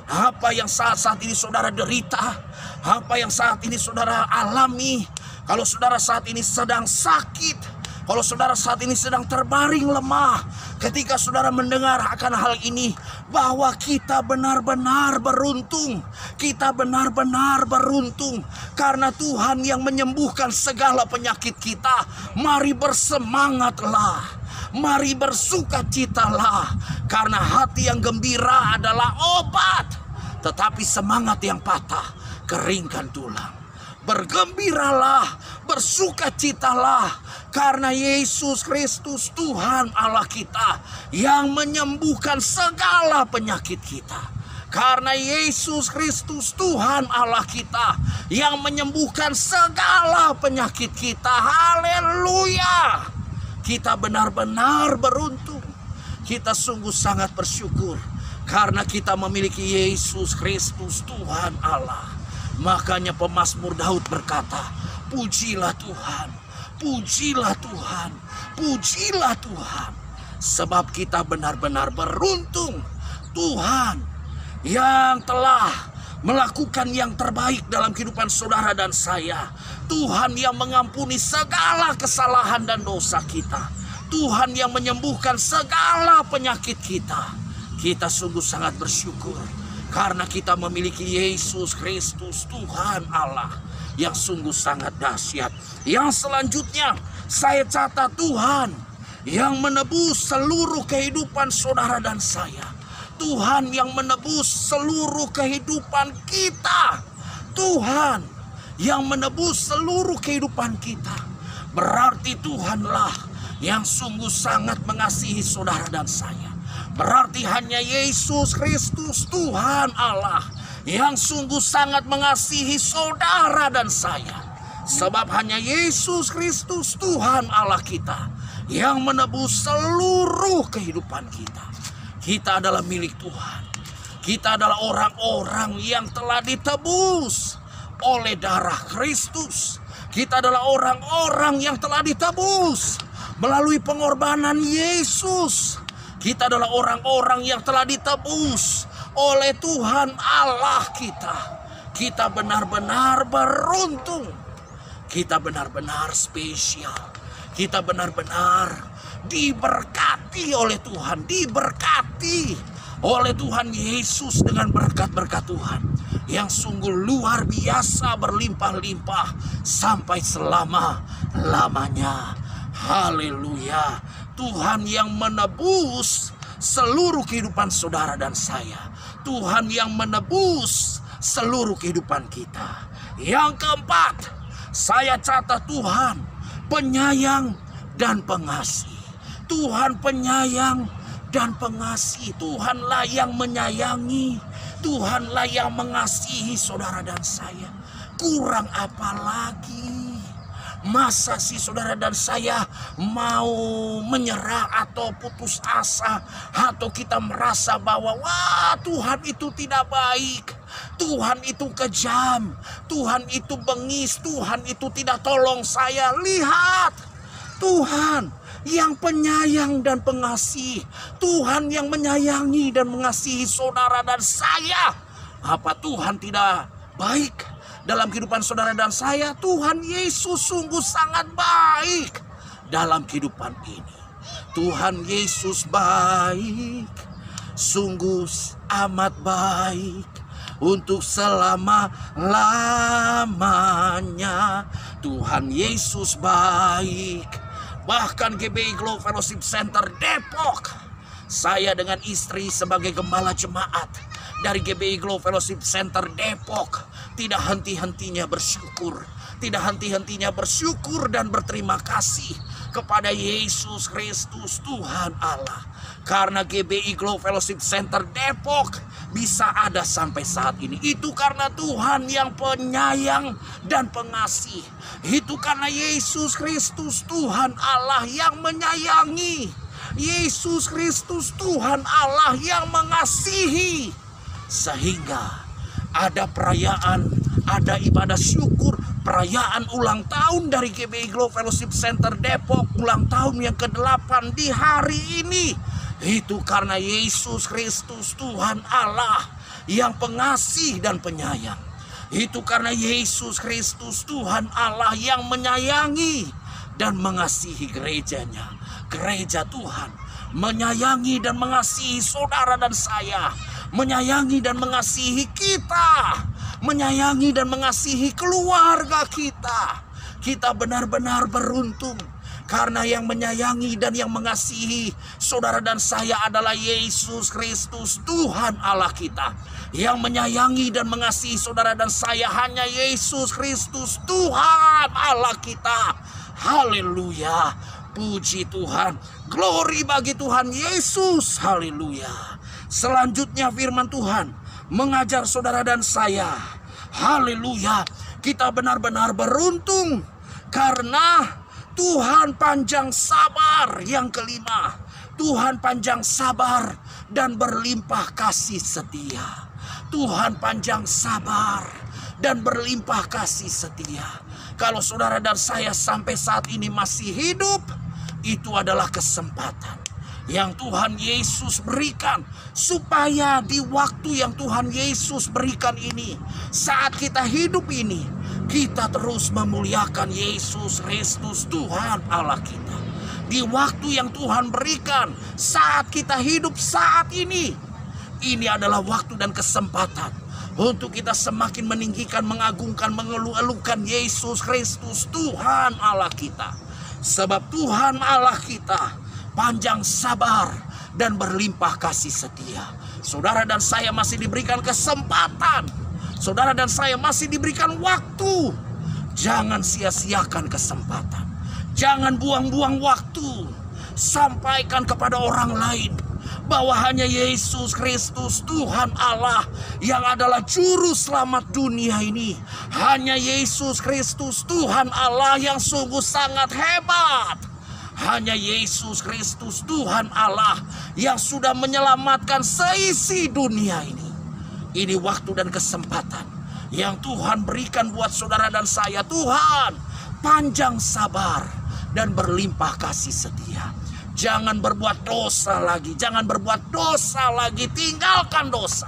Apa yang saat ini saudara derita, apa yang saat ini saudara alami, kalau saudara saat ini sedang sakit, kalau saudara saat ini sedang terbaring lemah, ketika saudara mendengar akan hal ini, bahwa kita benar-benar beruntung. Kita benar-benar beruntung karena Tuhan yang menyembuhkan segala penyakit kita. Mari bersemangatlah, mari bersukacitalah, karena hati yang gembira adalah obat, tetapi semangat yang patah keringkan tulang. Bergembiralah, bersukacitalah, karena Yesus Kristus, Tuhan Allah kita, yang menyembuhkan segala penyakit kita. Karena Yesus Kristus Tuhan Allah kita yang menyembuhkan segala penyakit kita. Haleluya. Kita benar-benar beruntung. Kita sungguh sangat bersyukur karena kita memiliki Yesus Kristus Tuhan Allah. Makanya pemazmur Daud berkata, pujilah Tuhan, pujilah Tuhan, pujilah Tuhan. Sebab kita benar-benar beruntung. Tuhan yang telah melakukan yang terbaik dalam kehidupan saudara dan saya. Tuhan yang mengampuni segala kesalahan dan dosa kita. Tuhan yang menyembuhkan segala penyakit kita. Kita sungguh sangat bersyukur karena kita memiliki Yesus Kristus Tuhan Allah yang sungguh sangat dahsyat. Yang selanjutnya saya catat Tuhan yang menebus seluruh kehidupan saudara dan saya. Tuhan yang menebus seluruh kehidupan kita. Tuhan yang menebus seluruh kehidupan kita. Berarti Tuhanlah yang sungguh sangat mengasihi saudara dan saya. Berarti hanya Yesus Kristus Tuhan Allah yang sungguh sangat mengasihi saudara dan saya. Sebab hanya Yesus Kristus Tuhan Allah kita yang menebus seluruh kehidupan kita. Kita adalah milik Tuhan. Kita adalah orang-orang yang telah ditebus oleh darah Kristus. Kita adalah orang-orang yang telah ditebus melalui pengorbanan Yesus. Kita adalah orang-orang yang telah ditebus oleh Tuhan Allah kita. Kita benar-benar beruntung. Kita benar-benar spesial. Kita benar-benar diberkati oleh Tuhan, diberkati oleh Tuhan Yesus dengan berkat-berkat Tuhan yang sungguh luar biasa, berlimpah-limpah sampai selama-lamanya. Haleluya. Tuhan yang menebus seluruh kehidupan saudara dan saya. Tuhan yang menebus seluruh kehidupan kita. Yang keempat, saya catat Tuhan penyayang dan pengasih. Tuhan penyayang dan pengasih. Tuhanlah yang menyayangi. Tuhanlah yang mengasihi saudara dan saya. Kurang apa lagi? Masa sih saudara dan saya mau menyerah atau putus asa, atau kita merasa bahwa wah, Tuhan itu tidak baik, Tuhan itu kejam, Tuhan itu bengis, Tuhan itu tidak tolong saya. Lihat, Tuhan yang penyayang dan pengasih. Tuhan yang menyayangi dan mengasihi saudara dan saya. Apa Tuhan tidak baik dalam kehidupan saudara dan saya? Tuhan Yesus sungguh sangat baik dalam kehidupan ini. Tuhan Yesus baik, sungguh amat baik untuk selama-lamanya. Tuhan Yesus baik. Bahkan GBI Glow Fellowship Center Depok, saya dengan istri sebagai gembala jemaat dari GBI Glow Fellowship Center Depok tidak henti-hentinya bersyukur. Tidak henti-hentinya bersyukur dan berterima kasih kepada Yesus Kristus Tuhan Allah. Karena GBI Glow Fellowship Center Depok bisa ada sampai saat ini. Itu karena Tuhan yang penyayang dan pengasih. Itu karena Yesus Kristus Tuhan Allah yang menyayangi. Yesus Kristus Tuhan Allah yang mengasihi. Sehingga ada perayaan, ada ibadah syukur, perayaan ulang tahun dari GBI Glow Fellowship Center Depok, ulang tahun yang ke-8 di hari ini. Itu karena Yesus Kristus Tuhan Allah yang pengasih dan penyayang. Itu karena Yesus Kristus Tuhan Allah yang menyayangi dan mengasihi gerejanya. Gereja Tuhan menyayangi dan mengasihi saudara dan saya. Menyayangi dan mengasihi kita. Menyayangi dan mengasihi keluarga kita. Kita benar-benar beruntung. Karena yang menyayangi dan yang mengasihi saudara dan saya adalah Yesus Kristus Tuhan Allah kita. Yang menyayangi dan mengasihi saudara dan saya hanya Yesus Kristus Tuhan Allah kita. Haleluya. Puji Tuhan. Glory bagi Tuhan Yesus. Haleluya. Selanjutnya firman Tuhan mengajar saudara dan saya. Haleluya. Kita benar-benar beruntung karena Tuhan panjang sabar. Yang kelima, Tuhan panjang sabar dan berlimpah kasih setia. Tuhan panjang sabar dan berlimpah kasih setia. Kalau saudara dan saya sampai saat ini masih hidup, itu adalah kesempatan yang Tuhan Yesus berikan, supaya di waktu yang Tuhan Yesus berikan ini, saat kita hidup ini, kita terus memuliakan Yesus Kristus Tuhan Allah kita. Di waktu yang Tuhan berikan saat kita hidup saat ini adalah waktu dan kesempatan untuk kita semakin meninggikan, mengagungkan, mengeluh-elukan Yesus Kristus Tuhan Allah kita. Sebab Tuhan Allah kita panjang sabar dan berlimpah kasih setia. Saudara dan saya masih diberikan kesempatan. Saudara dan saya masih diberikan waktu. Jangan sia-siakan kesempatan. Jangan buang-buang waktu. Sampaikan kepada orang lain bahwa hanya Yesus Kristus Tuhan Allah yang adalah juru selamat dunia ini. Hanya Yesus Kristus Tuhan Allah yang sungguh sangat hebat. Hanya Yesus Kristus Tuhan Allah yang sudah menyelamatkan seisi dunia ini. Ini waktu dan kesempatan yang Tuhan berikan buat saudara dan saya. Tuhan panjang sabar dan berlimpah kasih setia. Jangan berbuat dosa lagi. Jangan berbuat dosa lagi. Tinggalkan dosa.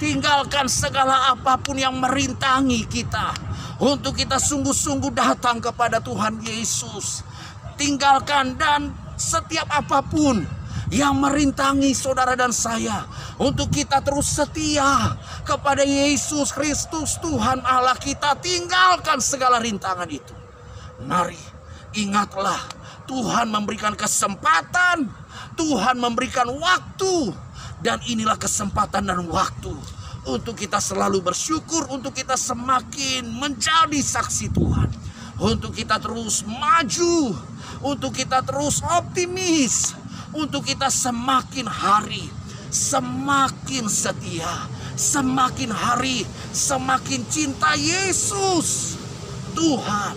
Tinggalkan segala apapun yang merintangi kita, untuk kita sungguh-sungguh datang kepada Tuhan Yesus. Tinggalkan dan setiap apapun yang merintangi saudara dan saya, untuk kita terus setia kepada Yesus Kristus Tuhan Allah kita. Tinggalkan segala rintangan itu. Mari, ingatlah, Tuhan memberikan kesempatan, Tuhan memberikan waktu, dan inilah kesempatan dan waktu untuk kita selalu bersyukur, untuk kita semakin menjadi saksi Tuhan, untuk kita terus maju, untuk kita terus optimis, untuk kita semakin hari semakin setia, semakin hari semakin cinta Yesus. Tuhan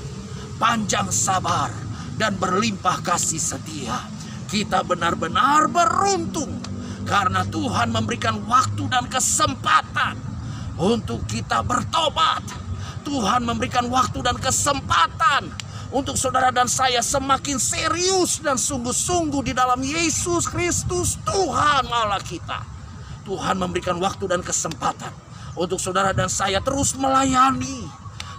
panjang sabar dan berlimpah kasih setia. Kita benar-benar beruntung karena Tuhan memberikan waktu dan kesempatan untuk kita bertobat. Tuhan memberikan waktu dan kesempatan untuk saudara dan saya semakin serius dan sungguh-sungguh di dalam Yesus Kristus Tuhan Allah kita. Tuhan memberikan waktu dan kesempatan untuk saudara dan saya terus melayani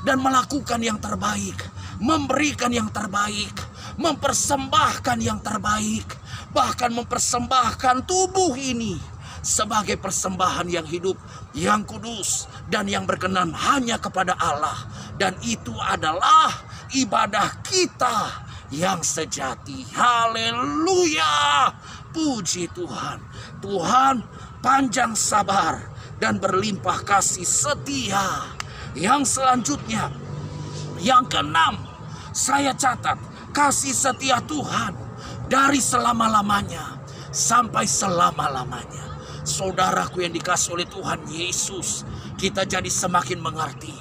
dan melakukan yang terbaik, memberikan yang terbaik, mempersembahkan yang terbaik, bahkan mempersembahkan tubuh ini sebagai persembahan yang hidup, yang kudus, dan yang berkenan hanya kepada Allah. Dan itu adalah ibadah kita yang sejati. Haleluya, puji Tuhan. Tuhan panjang sabar dan berlimpah kasih setia. Yang selanjutnya, yang keenam, saya catat kasih setia Tuhan dari selama-lamanya sampai selama-lamanya. Saudaraku yang dikasihi oleh Tuhan Yesus, kita jadi semakin mengerti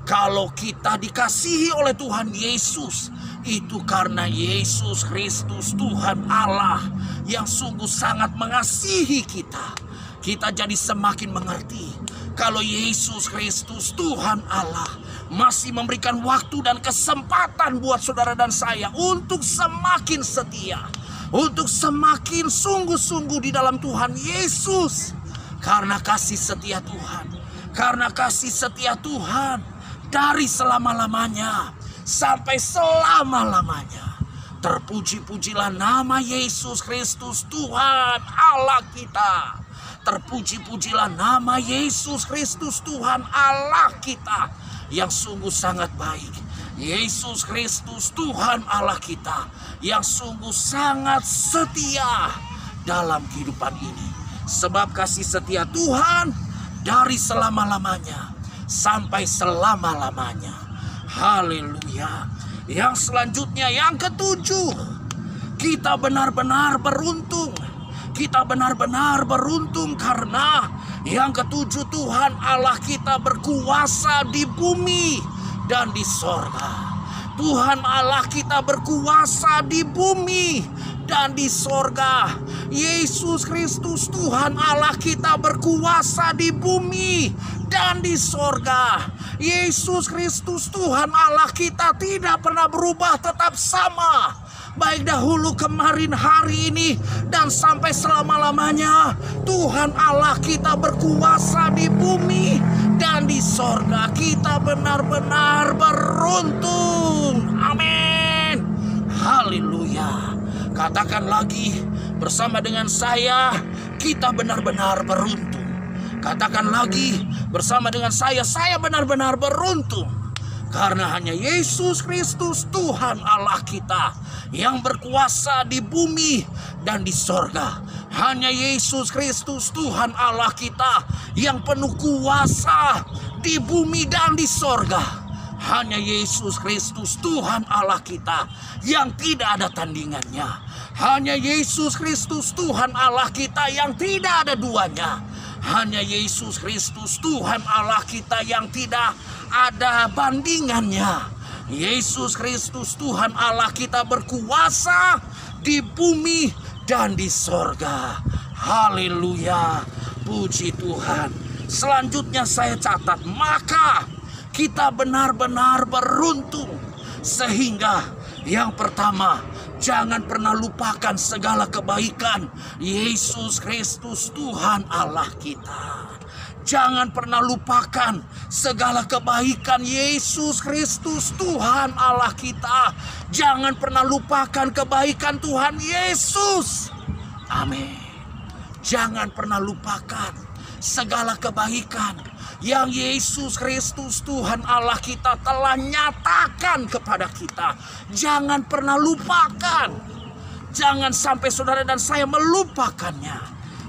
kalau kita dikasihi oleh Tuhan Yesus, itu karena Yesus Kristus Tuhan Allah yang sungguh sangat mengasihi kita. Kita jadi semakin mengerti kalau Yesus Kristus Tuhan Allah masih memberikan waktu dan kesempatan buat saudara dan saya untuk semakin setia, untuk semakin sungguh-sungguh di dalam Tuhan Yesus. Karena kasih setia Tuhan, karena kasih setia Tuhan dari selama-lamanya sampai selama-lamanya. Terpuji-pujilah nama Yesus Kristus Tuhan Allah kita. Terpuji-pujilah nama Yesus Kristus Tuhan Allah kita yang sungguh sangat baik. Yesus Kristus Tuhan Allah kita yang sungguh sangat setia dalam kehidupan ini. Sebab kasih setia Tuhan dari selama-lamanya sampai selama-lamanya. Haleluya. Yang selanjutnya, yang ketujuh, kita benar-benar beruntung. Kita benar-benar beruntung karena Yang ketujuh, Tuhan Allah kita berkuasa di bumi dan di sorga. Tuhan Allah kita berkuasa di bumi dan di sorga. Yesus Kristus Tuhan Allah kita berkuasa di bumi dan di sorga. Yesus Kristus Tuhan Allah kita tidak pernah berubah, tetap sama. Baik dahulu, kemarin, hari ini, dan sampai selama-lamanya. Tuhan Allah kita berkuasa di bumi dan di sorga. Kita benar-benar beruntung. Amin. Haleluya. Katakan lagi bersama dengan saya, kita benar-benar beruntung. Katakan lagi bersama dengan saya benar-benar beruntung. Karena hanya Yesus Kristus Tuhan Allah kita yang berkuasa di bumi dan di sorga. Hanya Yesus Kristus Tuhan Allah kita yang penuh kuasa di bumi dan di sorga. Hanya Yesus Kristus Tuhan Allah kita yang tidak ada tandingannya. Hanya Yesus Kristus Tuhan Allah kita yang tidak ada duanya. Hanya Yesus Kristus Tuhan Allah kita yang tidak ada bandingannya. Yesus Kristus Tuhan Allah kita berkuasa di bumi dan di sorga. Haleluya. Puji Tuhan. Selanjutnya saya catat, maka kita benar-benar beruntung. Sehingga yang pertama, jangan pernah lupakan segala kebaikan Yesus Kristus Tuhan Allah kita. Jangan pernah lupakan segala kebaikan Yesus Kristus Tuhan Allah kita. Jangan pernah lupakan kebaikan Tuhan Yesus. Amin. Jangan pernah lupakan segala kebaikan yang Yesus Kristus Tuhan Allah kita telah nyatakan kepada kita. Jangan pernah lupakan. Jangan sampai saudara dan saya melupakannya.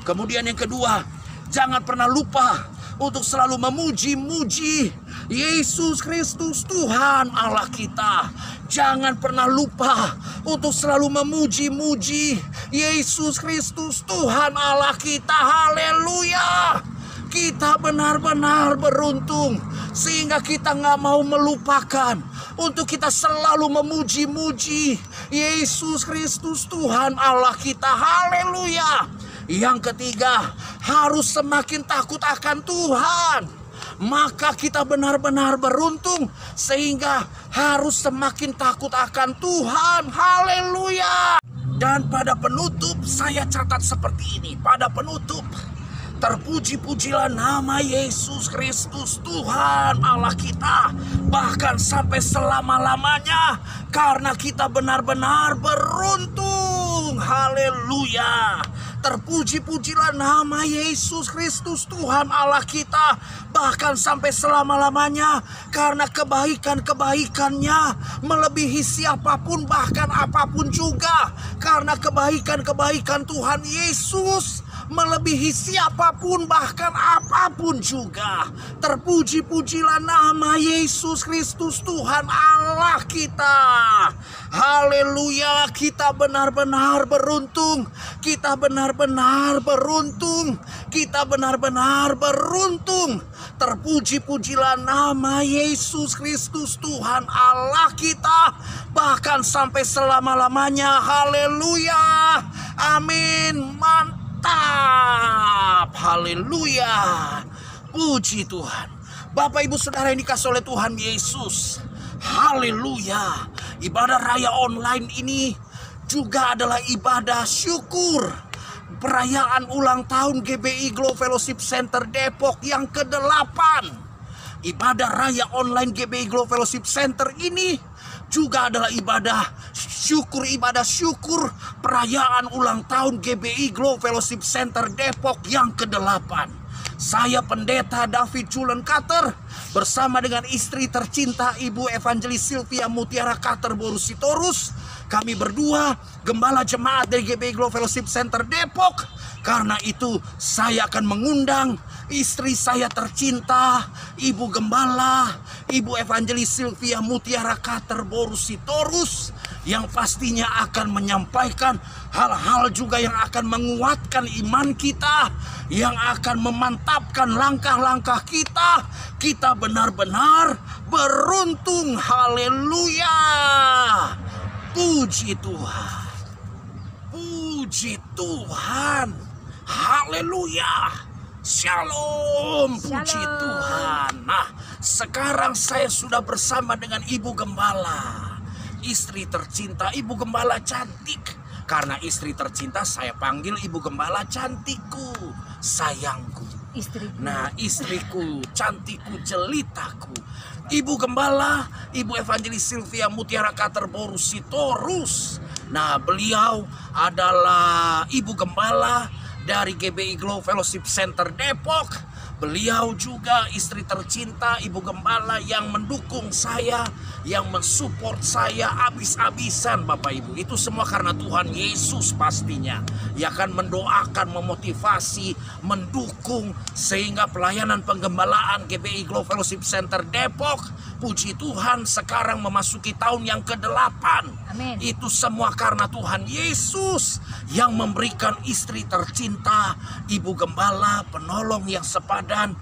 Kemudian yang kedua, jangan pernah lupa untuk selalu memuji-muji Yesus Kristus Tuhan Allah kita. Jangan pernah lupa untuk selalu memuji-muji Yesus Kristus Tuhan Allah kita. Haleluya. Kita benar-benar beruntung sehingga kita nggak mau melupakan untuk kita selalu memuji-muji Yesus Kristus Tuhan Allah kita. Haleluya. Yang ketiga, harus semakin takut akan Tuhan. Maka kita benar-benar beruntung sehingga harus semakin takut akan Tuhan. Haleluya. Dan pada penutup saya catat seperti ini. Pada penutup, terpuji-pujilah nama Yesus Kristus Tuhan Allah kita, bahkan sampai selama-lamanya, karena kita benar-benar beruntung. Haleluya. Terpuji-pujilah nama Yesus Kristus Tuhan Allah kita, bahkan sampai selama-lamanya, karena kebaikan-kebaikannya melebihi siapapun, bahkan apapun juga. Karena kebaikan-kebaikan Tuhan Yesus melebihi siapapun, bahkan apapun juga. Terpuji-pujilah nama Yesus Kristus Tuhan Allah kita. Haleluya. Kita benar-benar beruntung. Kita benar-benar beruntung. Kita benar-benar beruntung. Terpuji-pujilah nama Yesus Kristus Tuhan Allah kita, bahkan sampai selama-lamanya. Haleluya. Amin. Mantap. Haleluya. Puji Tuhan. Bapak ibu saudara yang dikasihi oleh Tuhan Yesus. Haleluya. Ibadah raya online ini juga adalah ibadah syukur. Perayaan ulang tahun GBI Glow Fellowship Center Depok yang ke-8. Ibadah raya online GBI Glow Fellowship Center ini juga adalah ibadah syukur perayaan ulang tahun GBI Glow Fellowship Center Depok yang ke-8. Saya Pendeta David Julen Carter bersama dengan istri tercinta Ibu Evangelis Sylvia Mutiara Carter Borusitorus Kami berdua gembala jemaat dari GBI Glow Fellowship Center Depok. Karena itu saya akan mengundang istri saya tercinta, Ibu Gembala, Ibu Evangelis Sylvia Mutiara Katerborus Sitorus, yang pastinya akan menyampaikan hal-hal juga yang akan menguatkan iman kita, yang akan memantapkan langkah-langkah kita. Kita benar-benar beruntung. Haleluya. Puji Tuhan. Puji Tuhan. Haleluya. Shalom. Puji Tuhan. Nah, sekarang saya sudah bersama dengan Ibu Gembala, istri tercinta, Ibu Gembala cantik. Karena istri tercinta saya panggil Ibu Gembala cantikku, sayangku. Istriku. Nah, istriku, cantikku, jelitaku, Ibu Gembala, Ibu Evangelis Sylvia Mutiara Katerborus Sitorus. Nah, beliau adalah Ibu Gembala dari GBI Glow Fellowship Center Depok. Beliau juga istri tercinta, Ibu Gembala yang mendukung saya, yang mensupport saya habis-habisan, Bapak Ibu. Itu semua karena Tuhan Yesus pastinya. Ya kan, mendoakan, memotivasi, mendukung, sehingga pelayanan penggembalaan GBI Glow Fellowship Center Depok, puji Tuhan, sekarang memasuki tahun yang ke-8. Amin. Itu semua karena Tuhan Yesus yang memberikan istri tercinta, Ibu Gembala, penolong yang sepadan,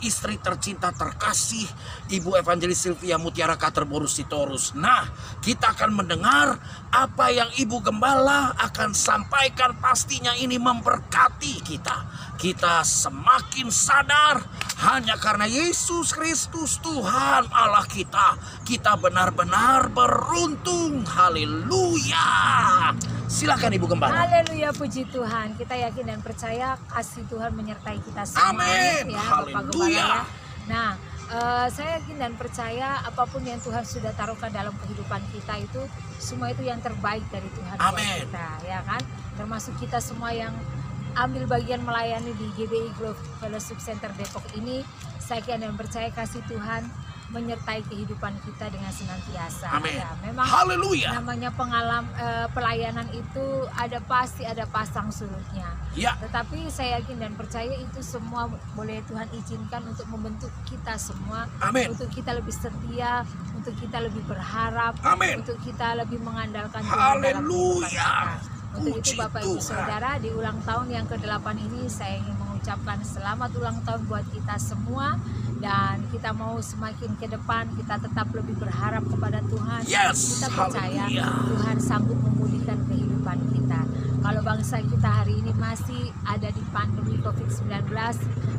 istri tercinta terkasih, Ibu Evangelis Sylvia Mutiara Katerborus Sitorus. Nah, kita akan mendengar apa yang Ibu Gembala akan sampaikan. Pastinya ini memberkati kita. Kita semakin sadar hanya karena Yesus Kristus Tuhan Allah kita, kita benar-benar beruntung. Haleluya. Silakan Ibu Gembala. Haleluya, puji Tuhan. Kita yakin dan percaya kasih Tuhan menyertai kita semua. Amin. Ya, Bapak Haleluya. Gembala ya. Nah, saya yakin dan percaya apapun yang Tuhan sudah taruhkan dalam kehidupan kita itu semua itu yang terbaik dari Tuhan buat Amin. kita, ya kan? Termasuk kita semua yang ambil bagian melayani di GBI Glow Fellowship Center Depok ini, saya yakin dan percaya kasih Tuhan menyertai kehidupan kita dengan senantiasa. Amin. Ya, memang Haleluya. namanya pelayanan itu pasti ada pasang surutnya. Ya. Tetapi saya yakin dan percaya itu semua boleh Tuhan izinkan untuk membentuk kita semua. Amin. Untuk kita lebih setia, untuk kita lebih berharap, Amin. untuk kita lebih mengandalkan Tuhan dalam kehidupan Haleluya. kita. Untuk itu Puji Bapak Ibu Tuhan. Saudara, di ulang tahun yang ke-8 ini saya ingin mengucapkan selamat ulang tahun buat kita semua. Dan kita mau semakin ke depan, kita tetap lebih berharap kepada Tuhan. Yes, Kita percaya haleluya. Tuhan sanggup memulihkan kehidupan kita. Kalau bangsa kita hari ini masih ada di pandemi COVID-19,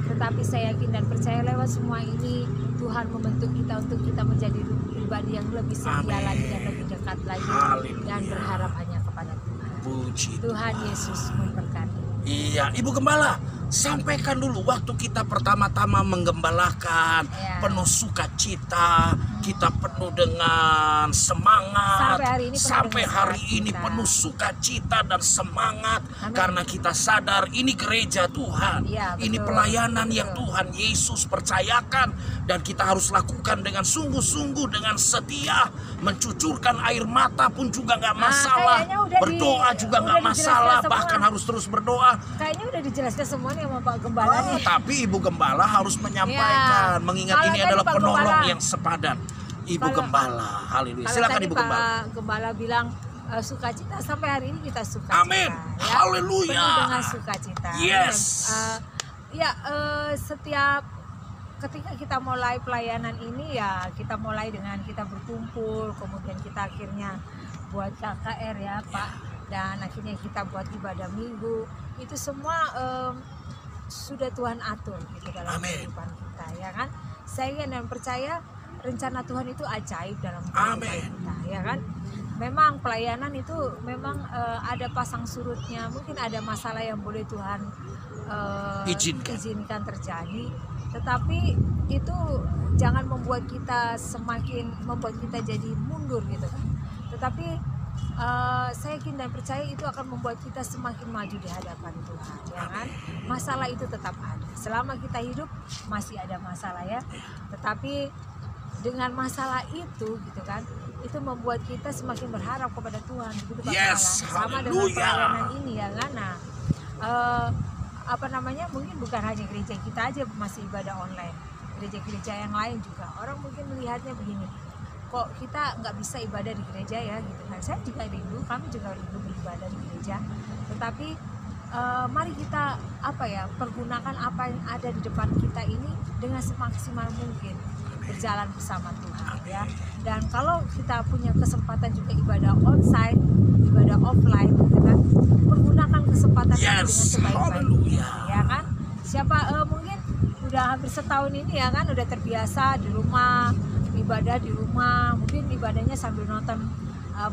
tetapi saya yakin dan percaya lewat semua ini Tuhan membentuk kita untuk kita menjadi pribadi yang lebih setia Amin. lagi dan lebih dekat lagi, Haleluya. dan berharap hanya kepada Tuhan. Puji Tuhan Yesus memberkati. Iya, Ibu Gembala, sampaikan dulu waktu kita pertama-tama menggembalakan, Ya. penuh sukacita, kita penuh dengan semangat. Sampai hari ini penuh Sampai dengan hari ini sukacita. penuh sukacita dan semangat. Amin. Karena kita sadar ini gereja Tuhan. Ya, Ini betul. pelayanan yang Betul. Tuhan Yesus percayakan. Dan kita harus lakukan dengan sungguh-sungguh, dengan setia. Mencucurkan air mata pun juga nggak masalah. kayaknya udah Berdoa juga udah nggak dijelaskan masalah. semua. Bahkan harus terus berdoa. Kayaknya udah dijelaskan semuanya sama Pak Gembala nih. Tapi Ibu Gembala harus menyampaikan, Ya. mengingat Kalau ini tadi adalah Pak penolong Gembala- yang sepadan. Ibu Kalau- Gembala, haleluya. Kalau Silakan tadi Ibu Pak Gembala. Gembala bilang sukacita, sampai hari ini kita sukacita. Amin. Ya. Haleluya. Penuh dengan sukacita. Yes. Setiap ketika kita mulai pelayanan ini ya kita mulai dengan kita berkumpul, kemudian kita akhirnya buat KKR ya Pak, dan akhirnya kita buat ibadah minggu. Itu semua sudah Tuhan atur gitu dalam Amin. kehidupan kita, ya kan? Saya dan percaya rencana Tuhan itu ajaib dalam kehidupan Amin. kita, ya kan? Memang pelayanan itu memang ada pasang surutnya, mungkin ada masalah yang boleh Tuhan Izinkan. terjadi, tetapi itu jangan membuat kita jadi mundur gitu kan. Tetapi saya yakin dan percaya itu akan membuat kita semakin maju di hadapan Tuhan, ya kan? Masalah itu tetap ada. Selama kita hidup masih ada masalah ya. Tetapi dengan masalah itu gitu kan, itu membuat kita semakin berharap kepada Tuhan, begitu Pak Yes, Gembala. Sama dengan haleluya. pelayanan ini ya kan. Nah, mungkin bukan hanya gereja kita aja masih ibadah online, gereja-gereja yang lain juga orang mungkin melihatnya begini, kok kita nggak bisa ibadah di gereja ya gitu kan. Saya juga rindu, kami juga rindu beribadah di gereja, tetapi mari kita pergunakan apa yang ada di depan kita ini dengan semaksimal mungkin berjalan bersama Tuhan ya. Dan kalau kita punya kesempatan juga ibadah onsite, ibadah offline gitu kan, pergunakan kesempatan itu dengan sebaik-baiknya ya kan. Mungkin udah hampir setahun ini ya kan, udah terbiasa di rumah, ibadah di rumah, mungkin ibadahnya sambil nonton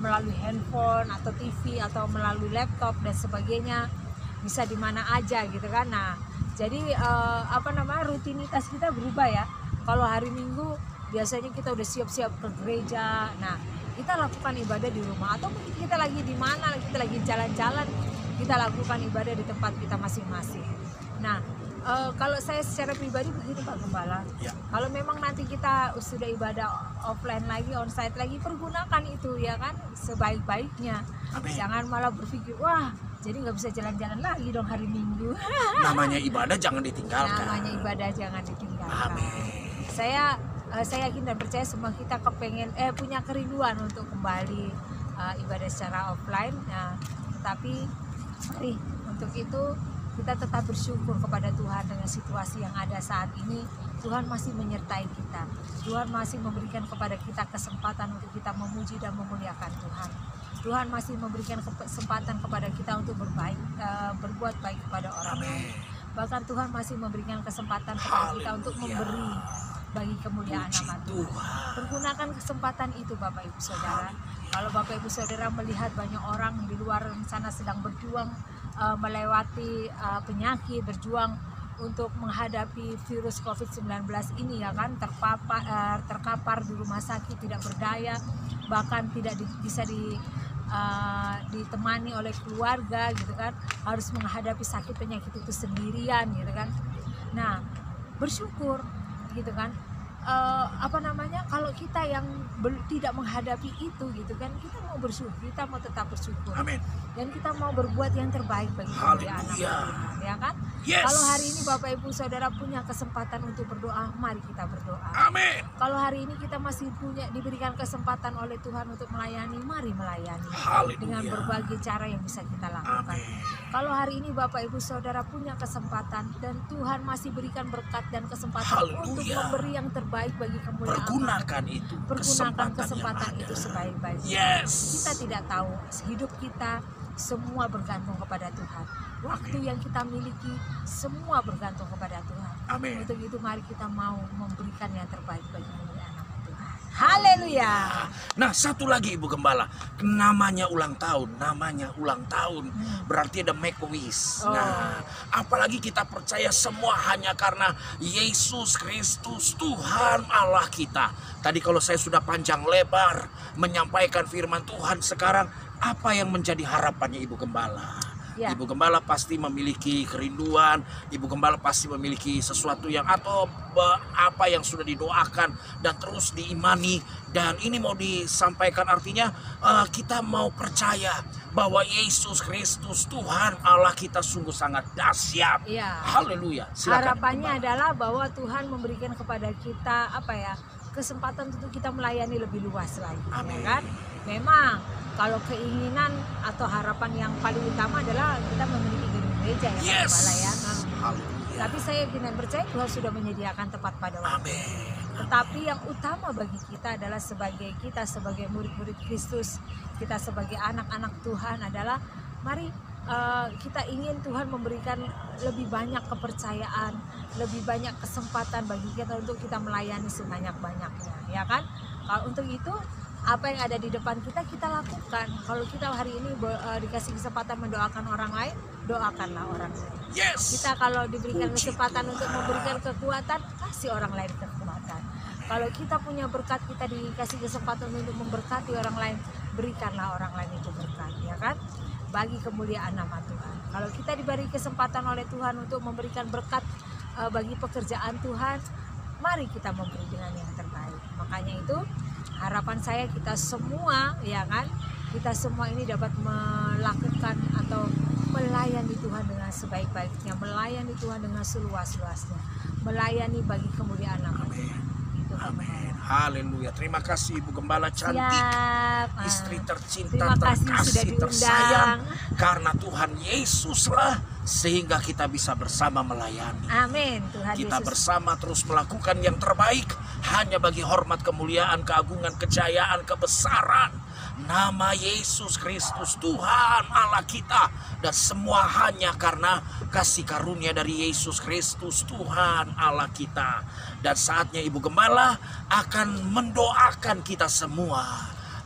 melalui handphone atau TV atau melalui laptop dan sebagainya, bisa di mana aja gitu kan. Nah, jadi rutinitas kita berubah ya. Kalau hari Minggu biasanya kita udah siap-siap ke gereja. Nah, kita lakukan ibadah di rumah, atau mungkin kita lagi di mana, kita lagi jalan-jalan, kita lakukan ibadah di tempat kita masing-masing. Nah, kalau saya secara pribadi begitu Pak Gembala. Ya. Kalau memang nanti kita sudah ibadah offline lagi, onsite lagi, pergunakan itu ya kan sebaik-baiknya. Amin. Jangan malah berpikir, wah jadi nggak bisa jalan-jalan lagi dong hari Minggu. Namanya ibadah jangan ditinggalkan. Namanya ibadah jangan ditinggalkan. Amin. Saya yakin dan percaya semua kita punya kerinduan untuk kembali ibadah secara offline. Nah, tapi mari untuk itu kita tetap bersyukur kepada Tuhan dengan situasi yang ada saat ini. Tuhan masih menyertai kita. Tuhan masih memberikan kepada kita kesempatan untuk kita memuji dan memuliakan Tuhan. Tuhan masih memberikan kesempatan kepada kita untuk berbuat baik kepada orang lain. Bahkan Tuhan masih memberikan kesempatan kepada kita untuk memberi bagi kemuliaan nama Tuhan. Pergunakan kesempatan itu Bapak Ibu Saudara. Kalau Bapak Ibu Saudara melihat banyak orang di luar sana sedang berjuang melewati penyakit, berjuang untuk menghadapi virus COVID-19 ini ya kan, terkapar di rumah sakit, tidak berdaya, bahkan tidak bisa ditemani oleh keluarga gitu kan, harus menghadapi sakit penyakit itu sendirian gitu kan. Nah, bersyukur gitu kan, kalau kita yang tidak menghadapi itu gitu kan, kita mau bersyukur, kita mau tetap bersyukur. Amin. Dan kita mau berbuat yang terbaik bagi kemuliaan nama Tuhan ya kan. Yes. Kalau hari ini Bapak Ibu Saudara punya kesempatan untuk berdoa, mari kita berdoa. Amin. Kalau hari ini kita masih diberikan kesempatan oleh Tuhan untuk melayani, mari melayani. Haleluya. Dengan berbagai cara yang bisa kita lakukan. Amin. Kalau hari ini Bapak Ibu Saudara punya kesempatan dan Tuhan masih berikan berkat dan kesempatan Haleluya. untuk memberi yang terbaik bagi kemuliaan Pergunakan Allah. itu. Pergunakan yang kesempatan ada. itu sebaik-baiknya. Yes. Kita tidak tahu, hidup kita semua bergantung kepada Tuhan. Waktu yang kita miliki semua bergantung kepada Tuhan. Amin. Untuk itu mari kita mau memberikan yang terbaik bagi kemuliaan nama Tuhan. Haleluya. Nah, satu lagi Ibu Gembala, namanya ulang tahun, berarti ada make a wish. Oh. Nah, apalagi kita percaya semua hanya karena Yesus Kristus Tuhan Allah kita. Tadi kalau saya sudah panjang lebar menyampaikan firman Tuhan, sekarang apa yang menjadi harapannya Ibu Gembala? Ya. Ibu Gembala pasti memiliki kerinduan, Ibu Gembala pasti memiliki sesuatu yang apa yang sudah didoakan dan terus diimani, dan ini mau disampaikan, artinya kita mau percaya bahwa Yesus Kristus Tuhan Allah kita sungguh sangat dahsyat. Ya. Haleluya. Silakan, Harapannya Ibu Gembala. adalah bahwa Tuhan memberikan kepada kita kesempatan untuk kita melayani lebih luas lagi. Amin. Ya kan? Memang kalau keinginan atau harapan yang paling utama adalah kita memiliki gedung gereja ya Pak Yes. Gembala ya. Nah, Haleluya. tapi saya yakin dan percaya Tuhan sudah menyediakan tempat pada waktu. Amin. Tetapi yang utama bagi kita adalah sebagai murid-murid Kristus, kita sebagai anak-anak Tuhan adalah mari kita ingin Tuhan memberikan lebih banyak kepercayaan, lebih banyak kesempatan bagi kita untuk kita melayani sebanyak-banyaknya, ya kan? Kalau untuk itu apa yang ada di depan kita lakukan. Kalau kita hari ini dikasih kesempatan mendoakan orang lain, doakanlah orang lain. Yes. Kita kalau diberikan Puji kesempatan Tuhan. untuk memberikan kekuatan, kasih orang lain kekuatan. Kalau kita punya berkat, kita dikasih kesempatan untuk memberkati orang lain, berikanlah orang lain itu berkat, ya kan? Bagi kemuliaan nama Tuhan. Kalau kita diberi kesempatan oleh Tuhan untuk memberikan berkat bagi pekerjaan Tuhan, mari kita memberi dengan yang terbaik. Makanya itu harapan saya kita semua, ya kan, kita semua ini dapat melakukan atau melayani Tuhan dengan sebaik-baiknya, melayani Tuhan dengan seluas-luasnya, melayani bagi kemuliaan nama Tuhan. Itu Pak Gembala. Haleluya. Terima kasih Ibu Gembala cantik. Siap. Istri tercinta, Terima kasih sudah terkasih, diundang. tersayang. Karena Tuhan Yesuslah sehingga kita bisa bersama melayani. Amin. Tuhan Kita Yesus. bersama terus melakukan yang terbaik hanya bagi hormat, kemuliaan, keagungan, kejayaan, kebesaran nama Yesus Kristus Tuhan Allah kita, dan semua hanya karena kasih karunia dari Yesus Kristus Tuhan Allah kita. Dan saatnya Ibu Gembala akan mendoakan kita semua,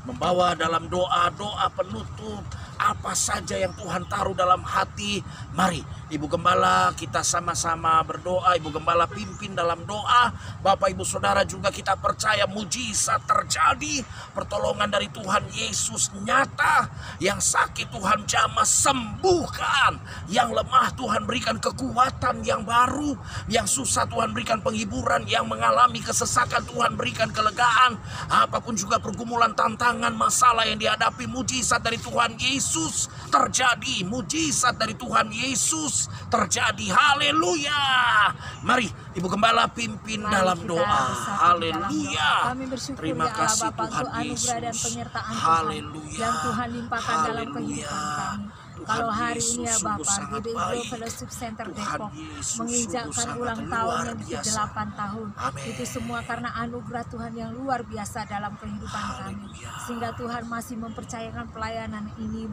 membawa dalam doa-doa penutup apa saja yang Tuhan taruh dalam hati. Mari Ibu Gembala kita sama-sama berdoa. Ibu Gembala pimpin dalam doa. Bapak Ibu Saudara juga kita percaya mujizat terjadi. Pertolongan dari Tuhan Yesus nyata. Yang sakit Tuhan jamah sembuhkan. Yang lemah Tuhan berikan kekuatan yang baru. Yang susah Tuhan berikan penghiburan. Yang mengalami kesesakan Tuhan berikan kelegaan. Apapun juga pergumulan, tantangan, masalah yang dihadapi, mujizat dari Tuhan Yesus terjadi. Mujizat dari Tuhan Yesus terjadi. Haleluya. Mari Ibu Gembala pimpin Mari dalam kita doa. bersatu dalam Haleluya. doa. Kami bersyukur Terima ya Allah kasih Bapa Tuhan untuk anugerah dan Yesus. penyertaan Haleluya. Tuhan yang Tuhan limpahkan dalam Haleluya. kehidupan kami. Tuhan Kalau hari Yesus ini ya sungguh Bapak, sangat di baik. Fellowship Center Tuhan Depok Yesus menginjakkan sungguh ulang sangat tahun luar yang biasa. ke-8 tahun. Amin. Itu semua karena anugerah Tuhan yang luar biasa dalam kehidupan kami. Haleluya. Sehingga Tuhan masih mempercayakan pelayanan ini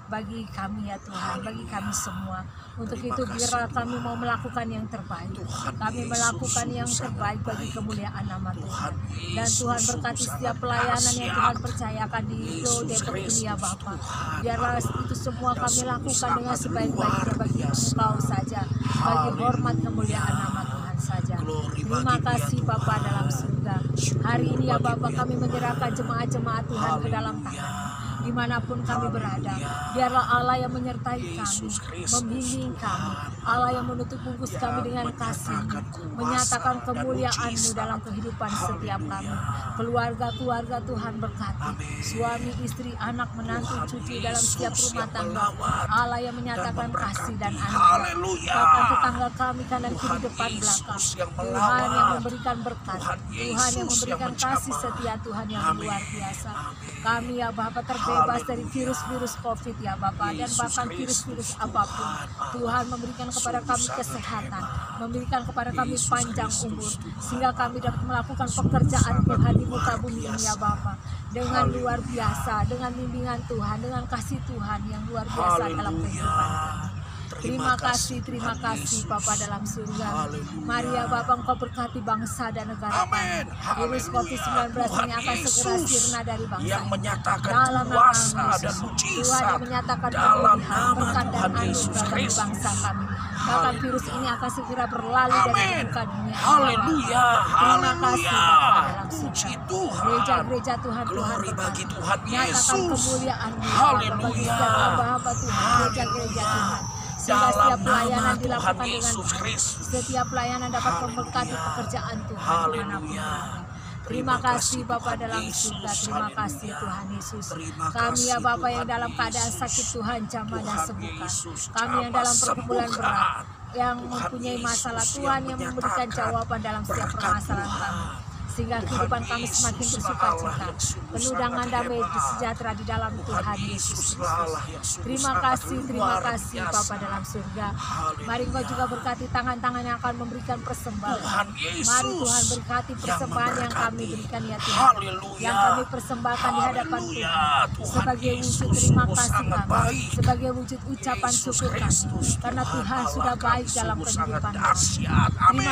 bagi kami ya Tuhan, bagi kami semua. Untuk Terima itu kasih, biarlah kami Tuhan. mau melakukan yang terbaik. Tuhan Kami Yesus melakukan yang sungguh sangat terbaik bagi baik. kemuliaan nama Tuhan. Tuhan Dan Yesus Tuhan berkati sungguh setiap sangat pelayanan yang Tuhan dahsyat. percayakan di Flow Yesus Depok ini ya Kristus Bapak. Tuhan Biarlah Allah. itu semua Dan kami sungguh lakukan dengan sangat sebaik-baiknya luar bagi biasa. Engkau saja, bagi hormat kemuliaan nama Tuhan saja. Glory Terima bagi Dia, kasih Tuhan. Bapa dalam surga. Hari ini ya Bapak kami menyerahkan jemaat-jemaat Tuhan ke dalam tangan. Dimanapun kami berada, biarlah Allah yang menyertai kami, Yesus Kristus membimbing kami, Tuhan. Allah yang menutup bungkus Yang kami dengan kasih, menyatakan kuasa menyatakan dan kemuliaan-Mu mujizat. dalam kehidupan setiap kami. Keluarga-keluarga Tuhan berkati, Amin. suami, istri, anak, menantu, Tuhan cucu dalam setiap Yesus rumah yang tangga. melawat Allah yang dan menyatakan kasih dan memberkati. anugerah. Haleluya. Bahkan tetangga kami kanan kiri Tuhan depan Yesus belakang. yang Tuhan melawat. yang memberikan berkat. Tuhan Tuhan yang Yesus memberikan yang kasih menjamah. setia Tuhan yang Amin. luar biasa. Amin. Kami ya Bapak terbebas dari Haleluya. virus-virus COVID ya Bapak, dan Yesus bahkan Kristus, virus-virus Tuhan apapun. Allah. Tuhan memberikan kepada Sungguh kami sangat kesehatan, hebat. memberikan kepada kami Yesus panjang Kristus, umur, Tuhan. sehingga kami dapat melakukan Sungguh pekerjaan sangat Tuhan di muka luar bumi ini ya biasa. Bapak. Dengan luar Haleluya. biasa, dengan bimbingan Tuhan, dengan kasih Tuhan yang luar biasa dalam Haleluya. kehidupan kami. Terima kasih Tuhan kasih Yesus. Bapa dalam surga. Haleluya. Mari ya Bapak Engkau berkati bangsa dan negara Amin. kami. Virus Haleluya. COVID-19 ini Tuhan akan segera Yesus sirna dari bangsa yang ini. menyatakan Dalam nama kuasa Yesus. dan Tuhan mujizat yang menyatakan dalam pemulihan, nama berkat dan Tuhan Yesus anugerah bagi Kristus. bangsa kami. Bahkan virus ini akan segera berlalu dari Amin. muka dunia. Haleluya. Terima kasih Haleluya. Bapa dalam Puji surga. Tuhan. Gereja-gereja Tuhan Glory bagi Tuhan nyatakan Yesus. kemuliaan-Mu bagi Haleluya. setiap hamba-hamba Tuhan, gereja-gereja Tuhan. Sehingga Dalam setiap nama pelayanan Tuhan dilakukan dengan Yesus baik. Kristus. Setiap pelayanan dapat Haleluya. memberkati pekerjaan Tuhan Haleluya. dimanapun berada. Terima kasih Bapa Tuhan dalam Yesus. surga. Terima kasih Haleluya. Tuhan Yesus. Terima Kami ya kasih Bapa yang Tuhan dalam keadaan Yesus. sakit Tuhan jamah dan Tuhan sembuhkan. Yesus, Kami yang jamah dalam pergumulan sembuhkan. berat, yang Tuhan mempunyai Yesus masalah, yang Tuhan yang memberikan menyatakan jawaban dalam setiap berkat permasalahan Tuhan. kami. Sehingga Tuhan kehidupan kami Yesus semakin lah bersuka Allah cita, yang sungguh penuh sangat dengan damai hebat. sejahtera di dalam Tuhan Yesus Yesus Kristus. lah Allah yang sungguh Terima sangat kasih luar Bapa biasa. dalam surga. Haleluya. Mari Engkau juga berkati tangan-tangan yang akan memberikan persembahan. Tuhan Yesus Mari Tuhan berkati yang persembahan yang kami memberkati. berikan ya Tuhan. Haleluya. Yang kami persembahkan di hadapan Haleluya. Tuhan. Tuhan Sebagai wujud Yesus terima sungguh kasih sangat kami. baik. Sebagai wujud ucapan Yesus syukur kami. Kristus, Karena Tuhan Allah sudah kami baik dalam sungguh sangat kehidupan kami. dahsyat. Terima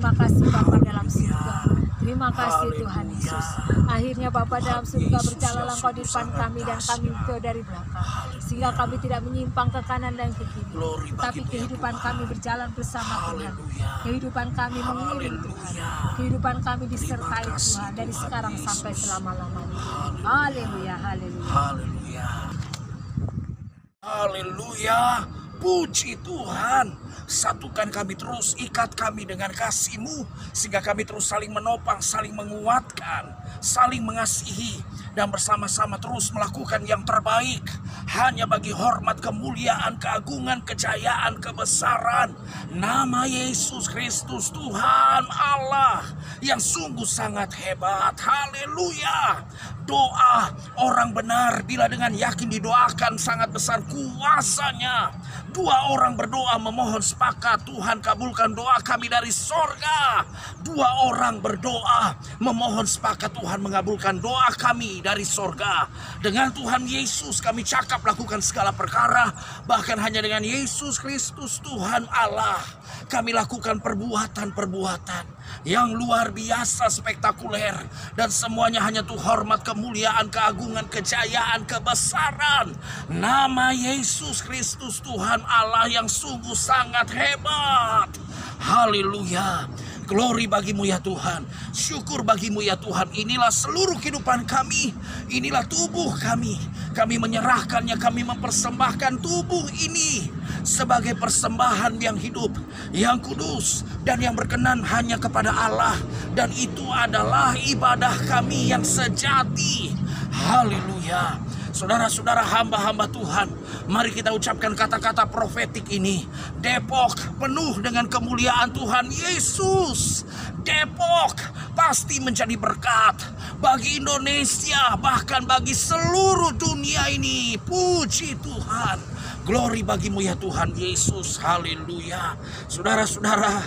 Amin. kasih Bapa dalam Haleluya. surga. Terima kasih Tuhan Haleluya. Yesus. Akhirnya Bapa dalam surga Yesus berjalanlah yang Engkau di depan sungguh kami dan sangat kami dahsyat. ke dari belakang. Sehingga kami tidak menyimpang ke kanan dan ke kiri. Glory bagi Tapi Dia, kehidupan Tuhan. kami berjalan bersama Tuhan. Haleluya. Kehidupan kami mengiring Tuhan. Haleluya. Kehidupan kami disertai Terima kasih, Tuhan dari Tuhan sekarang Yesus. sampai selama-lamanya. Haleluya. Haleluya, haleluya. Haleluya. Haleluya. Puji Tuhan, satukan kami terus, ikat kami dengan kasih-Mu, sehingga kami terus saling menopang, saling menguatkan, saling mengasihi, dan bersama-sama terus melakukan yang terbaik, hanya bagi hormat, kemuliaan, keagungan, kejayaan, kebesaran nama Yesus Kristus, Tuhan Allah yang sungguh sangat hebat. Haleluya. Doa orang benar bila dengan yakin didoakan sangat besar kuasanya. Dua orang berdoa memohon sepakat, Tuhan kabulkan doa kami dari sorga. Dua orang berdoa memohon sepakat, Tuhan mengabulkan doa kami dari sorga. Dengan Tuhan Yesus kami cakap lakukan segala perkara, bahkan hanya dengan Yesus Kristus Tuhan Allah kami lakukan perbuatan-perbuatan yang luar biasa spektakuler, dan semuanya hanya tuh hormat, kemuliaan, keagungan, kejayaan, kebesaran nama Yesus Kristus Tuhan Allah yang sungguh sangat hebat. Haleluya. Glory bagimu ya Tuhan, syukur bagimu ya Tuhan. Inilah seluruh kehidupan kami, inilah tubuh kami. Kami menyerahkannya, kami mempersembahkan tubuh ini sebagai persembahan yang hidup, yang kudus, dan yang berkenan hanya kepada Allah. Dan itu adalah ibadah kami yang sejati. Haleluya. Saudara-saudara, hamba-hamba Tuhan, mari kita ucapkan kata-kata profetik ini. Depok penuh dengan kemuliaan Tuhan Yesus. Depok pasti menjadi berkat bagi Indonesia, bahkan bagi seluruh dunia ini. Puji Tuhan. Glory bagimu ya Tuhan Yesus. Haleluya. Saudara-saudara,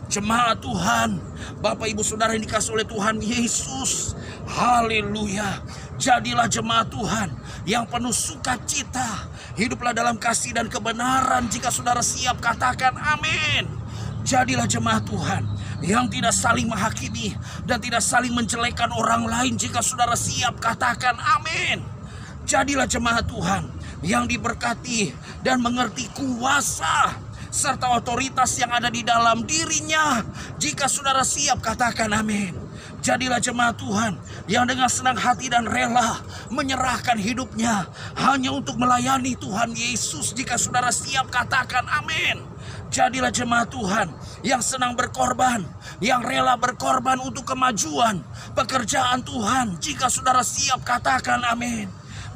jemaat Tuhan, Bapak Ibu Saudara yang dikasih oleh Tuhan Yesus. Haleluya. Jadilah jemaat Tuhan yang penuh sukacita. Hiduplah dalam kasih dan kebenaran. Jika saudara siap, katakan amin. Jadilah jemaat Tuhan yang tidak saling menghakimi dan tidak saling menjelekkan orang lain. Jika saudara siap, katakan amin. Jadilah jemaat Tuhan yang diberkati dan mengerti kuasa serta otoritas yang ada di dalam dirinya. Jika saudara siap, katakan amin. Jadilah jemaat Tuhan yang dengan senang hati dan rela menyerahkan hidupnya hanya untuk melayani Tuhan Yesus. Jika saudara siap, katakan amin. Jadilah jemaat Tuhan yang senang berkorban, yang rela berkorban untuk kemajuan pekerjaan Tuhan. Jika saudara siap, katakan amin.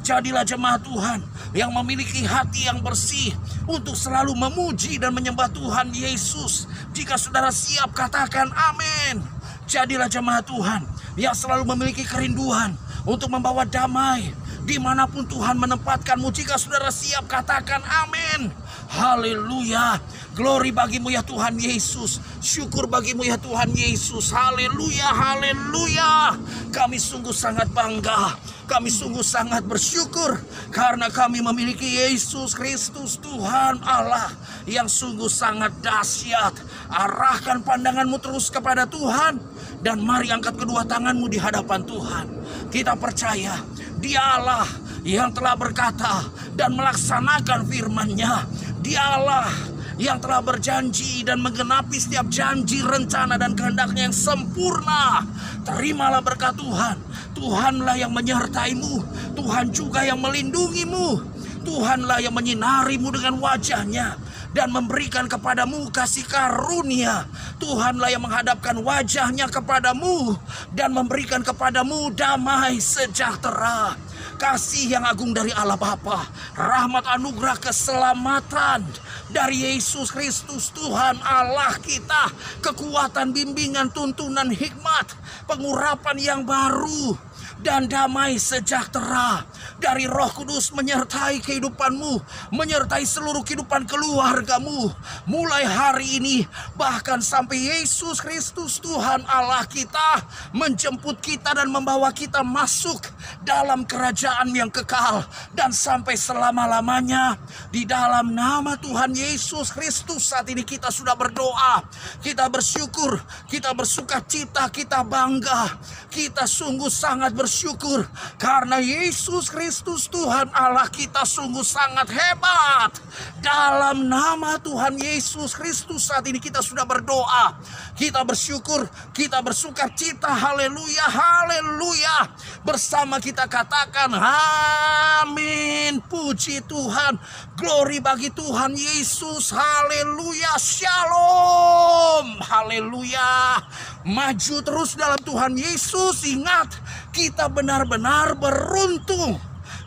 Jadilah jemaat Tuhan yang memiliki hati yang bersih untuk selalu memuji dan menyembah Tuhan Yesus. Jika saudara siap, katakan amin. Jadilah jemaat Tuhan yang selalu memiliki kerinduan untuk membawa damai dimanapun Tuhan menempatkanmu. Jika saudara siap, katakan amin. Haleluya. Glory bagimu ya Tuhan Yesus. Syukur bagimu ya Tuhan Yesus. Haleluya, haleluya. Kami sungguh sangat bangga. Kami sungguh sangat bersyukur karena kami memiliki Yesus Kristus Tuhan Allah yang sungguh sangat dahsyat. Arahkan pandanganmu terus kepada Tuhan dan mari angkat kedua tanganmu di hadapan Tuhan. Kita percaya Dialah yang telah berkata dan melaksanakan firman-Nya. Dialah yang telah berjanji dan menggenapi setiap janji, rencana dan kehendak-Nya yang sempurna. Terimalah berkat Tuhan. Tuhanlah yang menyertaimu. Tuhan juga yang melindungimu. Tuhanlah yang menyinarimu dengan wajah-Nya dan memberikan kepadamu kasih karunia. Tuhanlah yang menghadapkan wajah-Nya kepadamu dan memberikan kepadamu damai sejahtera. Kasih yang agung dari Allah Bapa, rahmat anugerah keselamatan dari Yesus Kristus Tuhan Allah kita, kekuatan, bimbingan, tuntunan, hikmat, pengurapan yang baru, dan damai sejahtera dari Roh Kudus menyertai kehidupanmu, menyertai seluruh kehidupan keluargamu mulai hari ini, bahkan sampai Yesus Kristus Tuhan Allah kita menjemput kita dan membawa kita masuk dalam kerajaan yang kekal dan sampai selama-lamanya. Di dalam nama Tuhan Yesus Kristus saat ini kita sudah berdoa, kita bersyukur, kita bersuka cita, kita bangga, kita sungguh sangat bersyukur bersyukur karena Yesus Kristus Tuhan Allah kita sungguh sangat hebat. Dalam nama Tuhan Yesus Kristus saat ini kita sudah berdoa. Kita bersyukur, kita bersuka cita. Haleluya, haleluya. Bersama kita katakan amin. Puji Tuhan, glory bagi Tuhan Yesus. Haleluya, shalom. Haleluya. Maju terus dalam Tuhan Yesus. Ingat, kita benar-benar beruntung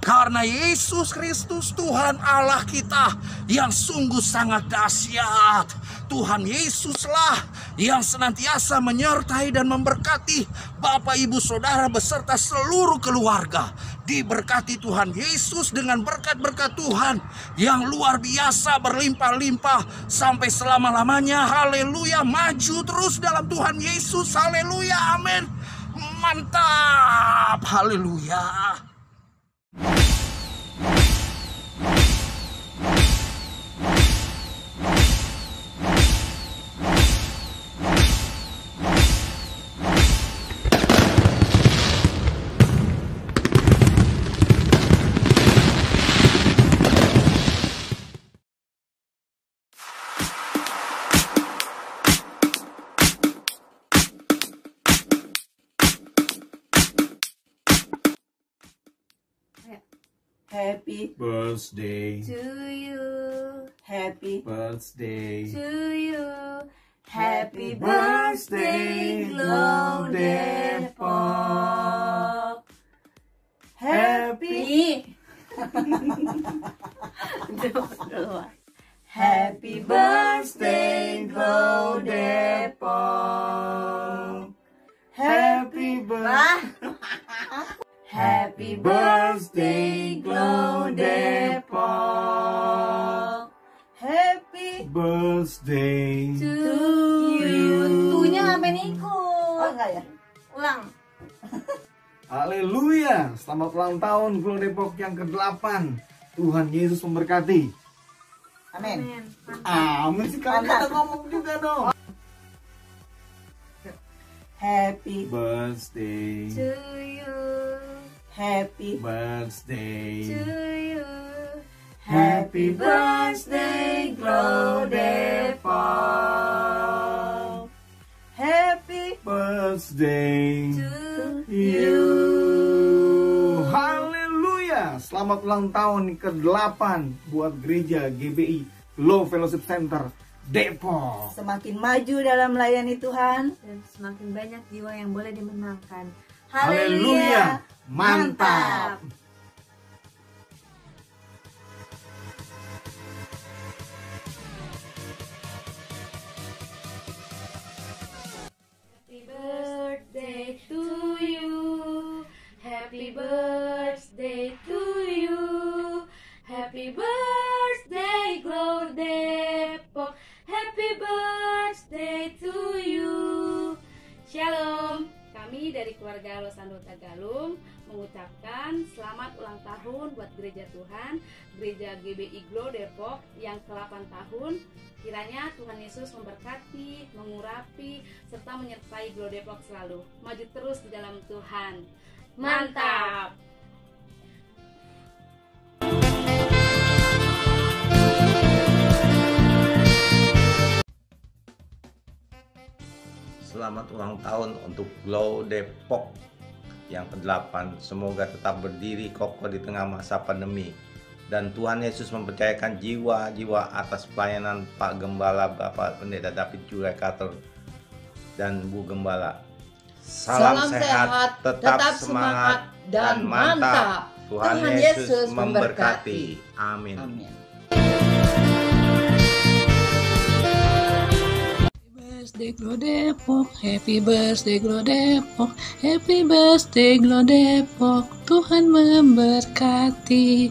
karena Yesus Kristus Tuhan Allah kita yang sungguh sangat dahsyat. Tuhan Yesuslah yang senantiasa menyertai dan memberkati Bapak Ibu Saudara beserta seluruh keluarga. Diberkati Tuhan Yesus dengan berkat-berkat Tuhan yang luar biasa berlimpah-limpah sampai selama-lamanya. Haleluya, maju terus dalam Tuhan Yesus. Haleluya, amin. Mantap, haleluya. Happy birthday to you. Happy birthday to you. Happy birthday, Glow Depok. Happy Happy birthday, Glow Depok. Happy birthday. Happy birthday, Glow Depok. Happy birthday to you. Tunya ngapain ikut? Oh enggak ya? Ulang. Haleluya. Selamat ulang tahun Glow Depok yang ke-8. Tuhan Yesus memberkati. Amin. Amin sih, kalian kata ngomong juga dong. Happy birthday to you. Happy birthday to you. Happy birthday, Glow Depok. Happy birthday to you. Haleluya. Selamat ulang tahun ke-8 buat gereja GBI Glow Fellowship Center Depok. Semakin maju dalam melayani Tuhan Dan semakin banyak jiwa yang boleh dimenangkan. Haleluya. Mantap. Happy birthday to you. Happy birthday to you. Happy birthday, Glow Depok. Happy birthday to you. Shalom. Kami dari keluarga Losando Tagalung mengucapkan selamat ulang tahun buat Gereja Tuhan, Gereja GBI Glow Depok yang ke-8 tahun. Kiranya Tuhan Yesus memberkati, mengurapi, serta menyertai Glow Depok selalu. Maju terus di dalam Tuhan. Mantap! Selamat ulang tahun untuk Glow Depok yang ke-8. Semoga tetap berdiri kokoh di tengah masa pandemi. Dan Tuhan Yesus mempercayakan jiwa-jiwa atas pelayanan Pak Gembala, Bapak Pendeta David Jurekator, dan Bu Gembala. Salam sehat, tetap semangat, dan mantap. Tuhan Yesus memberkati. Amin. Birthday Glow Depok, happy birthday Glow Depok, happy birthday Glow Depok, Tuhan memberkati.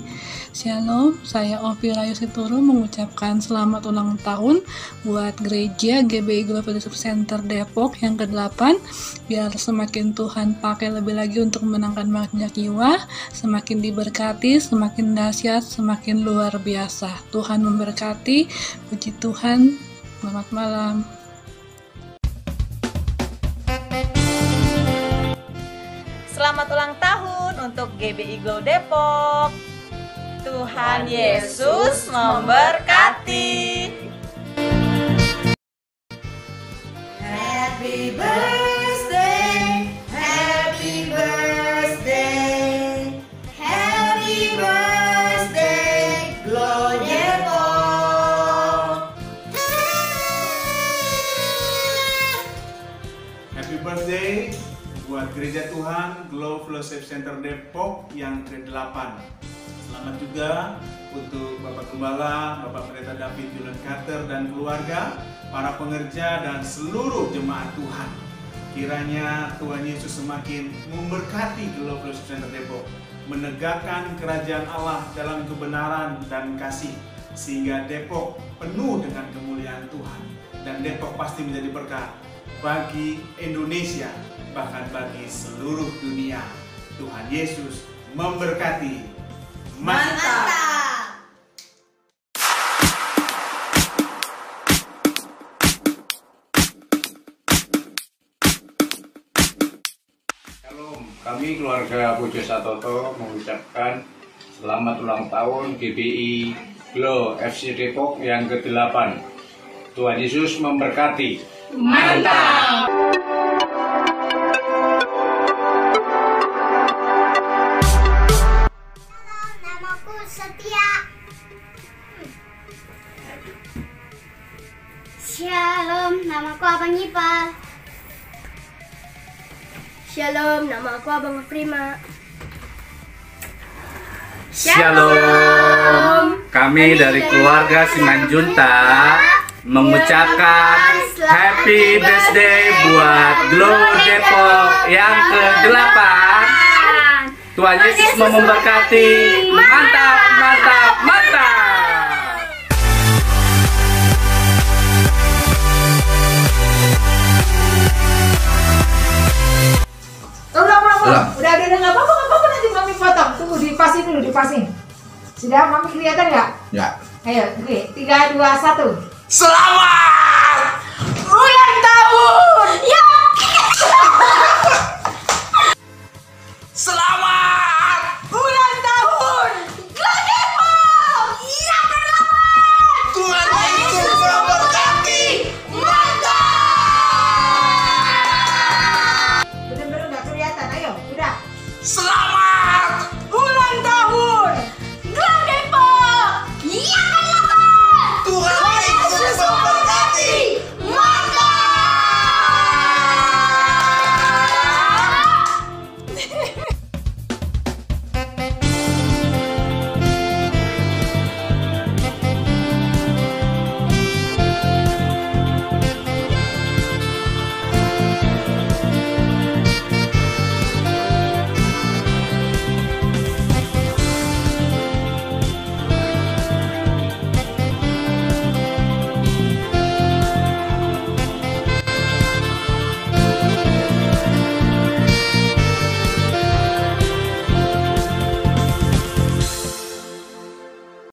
Shalom, saya Opi Rayu Situru mengucapkan selamat ulang tahun buat gereja GBI Glow Fellowship Center Depok yang ke-8. Biar semakin Tuhan pakai lebih lagi untuk menangkan banyak jiwa, semakin diberkati, semakin dahsyat, semakin luar biasa. Tuhan memberkati, puji Tuhan. Selamat malam. selamat ulang tahun untuk GBI Glow Depok. Tuhan Yesus memberkati. Happy birthday, happy birthday, happy birthday, Glow Depok. Happy birthday buat Gereja Tuhan Glow Fellowship Center Depok yang ke-8. Selamat juga untuk Bapak Gembala, Bapak Pendeta David Julian Carter dan keluarga, para pengerja dan seluruh jemaat Tuhan. Kiranya Tuhan Yesus semakin memberkati Glow Fellowship Center Depok, menegakkan kerajaan Allah dalam kebenaran dan kasih, sehingga Depok penuh dengan kemuliaan Tuhan, dan Depok pasti menjadi berkat bagi Indonesia, bahkan bagi seluruh dunia. Tuhan Yesus memberkati. Mantap! Shalom, kami keluarga Pujo Satoto mengucapkan selamat ulang tahun GBI Glow FC Depok yang ke-8. Tuhan Yesus memberkati. Mantap! Namaku Setia. Shalom, namaku Abang Ipal. Shalom, nama aku Abang Prima. Shalom, kami dari keluarga Simanjunta mengucapkan happy birthday buat Glow Depok yang ke-8. Tuhan Yesus memberkati. Mantap, mantap, mantap. Udah nggak apa-apa nanti mami potong. Tunggu dipasin dulu, dipasin. Sudah mami kelihatan nggak? Ya. Ayo, oke, 3, 2, 1. Selamat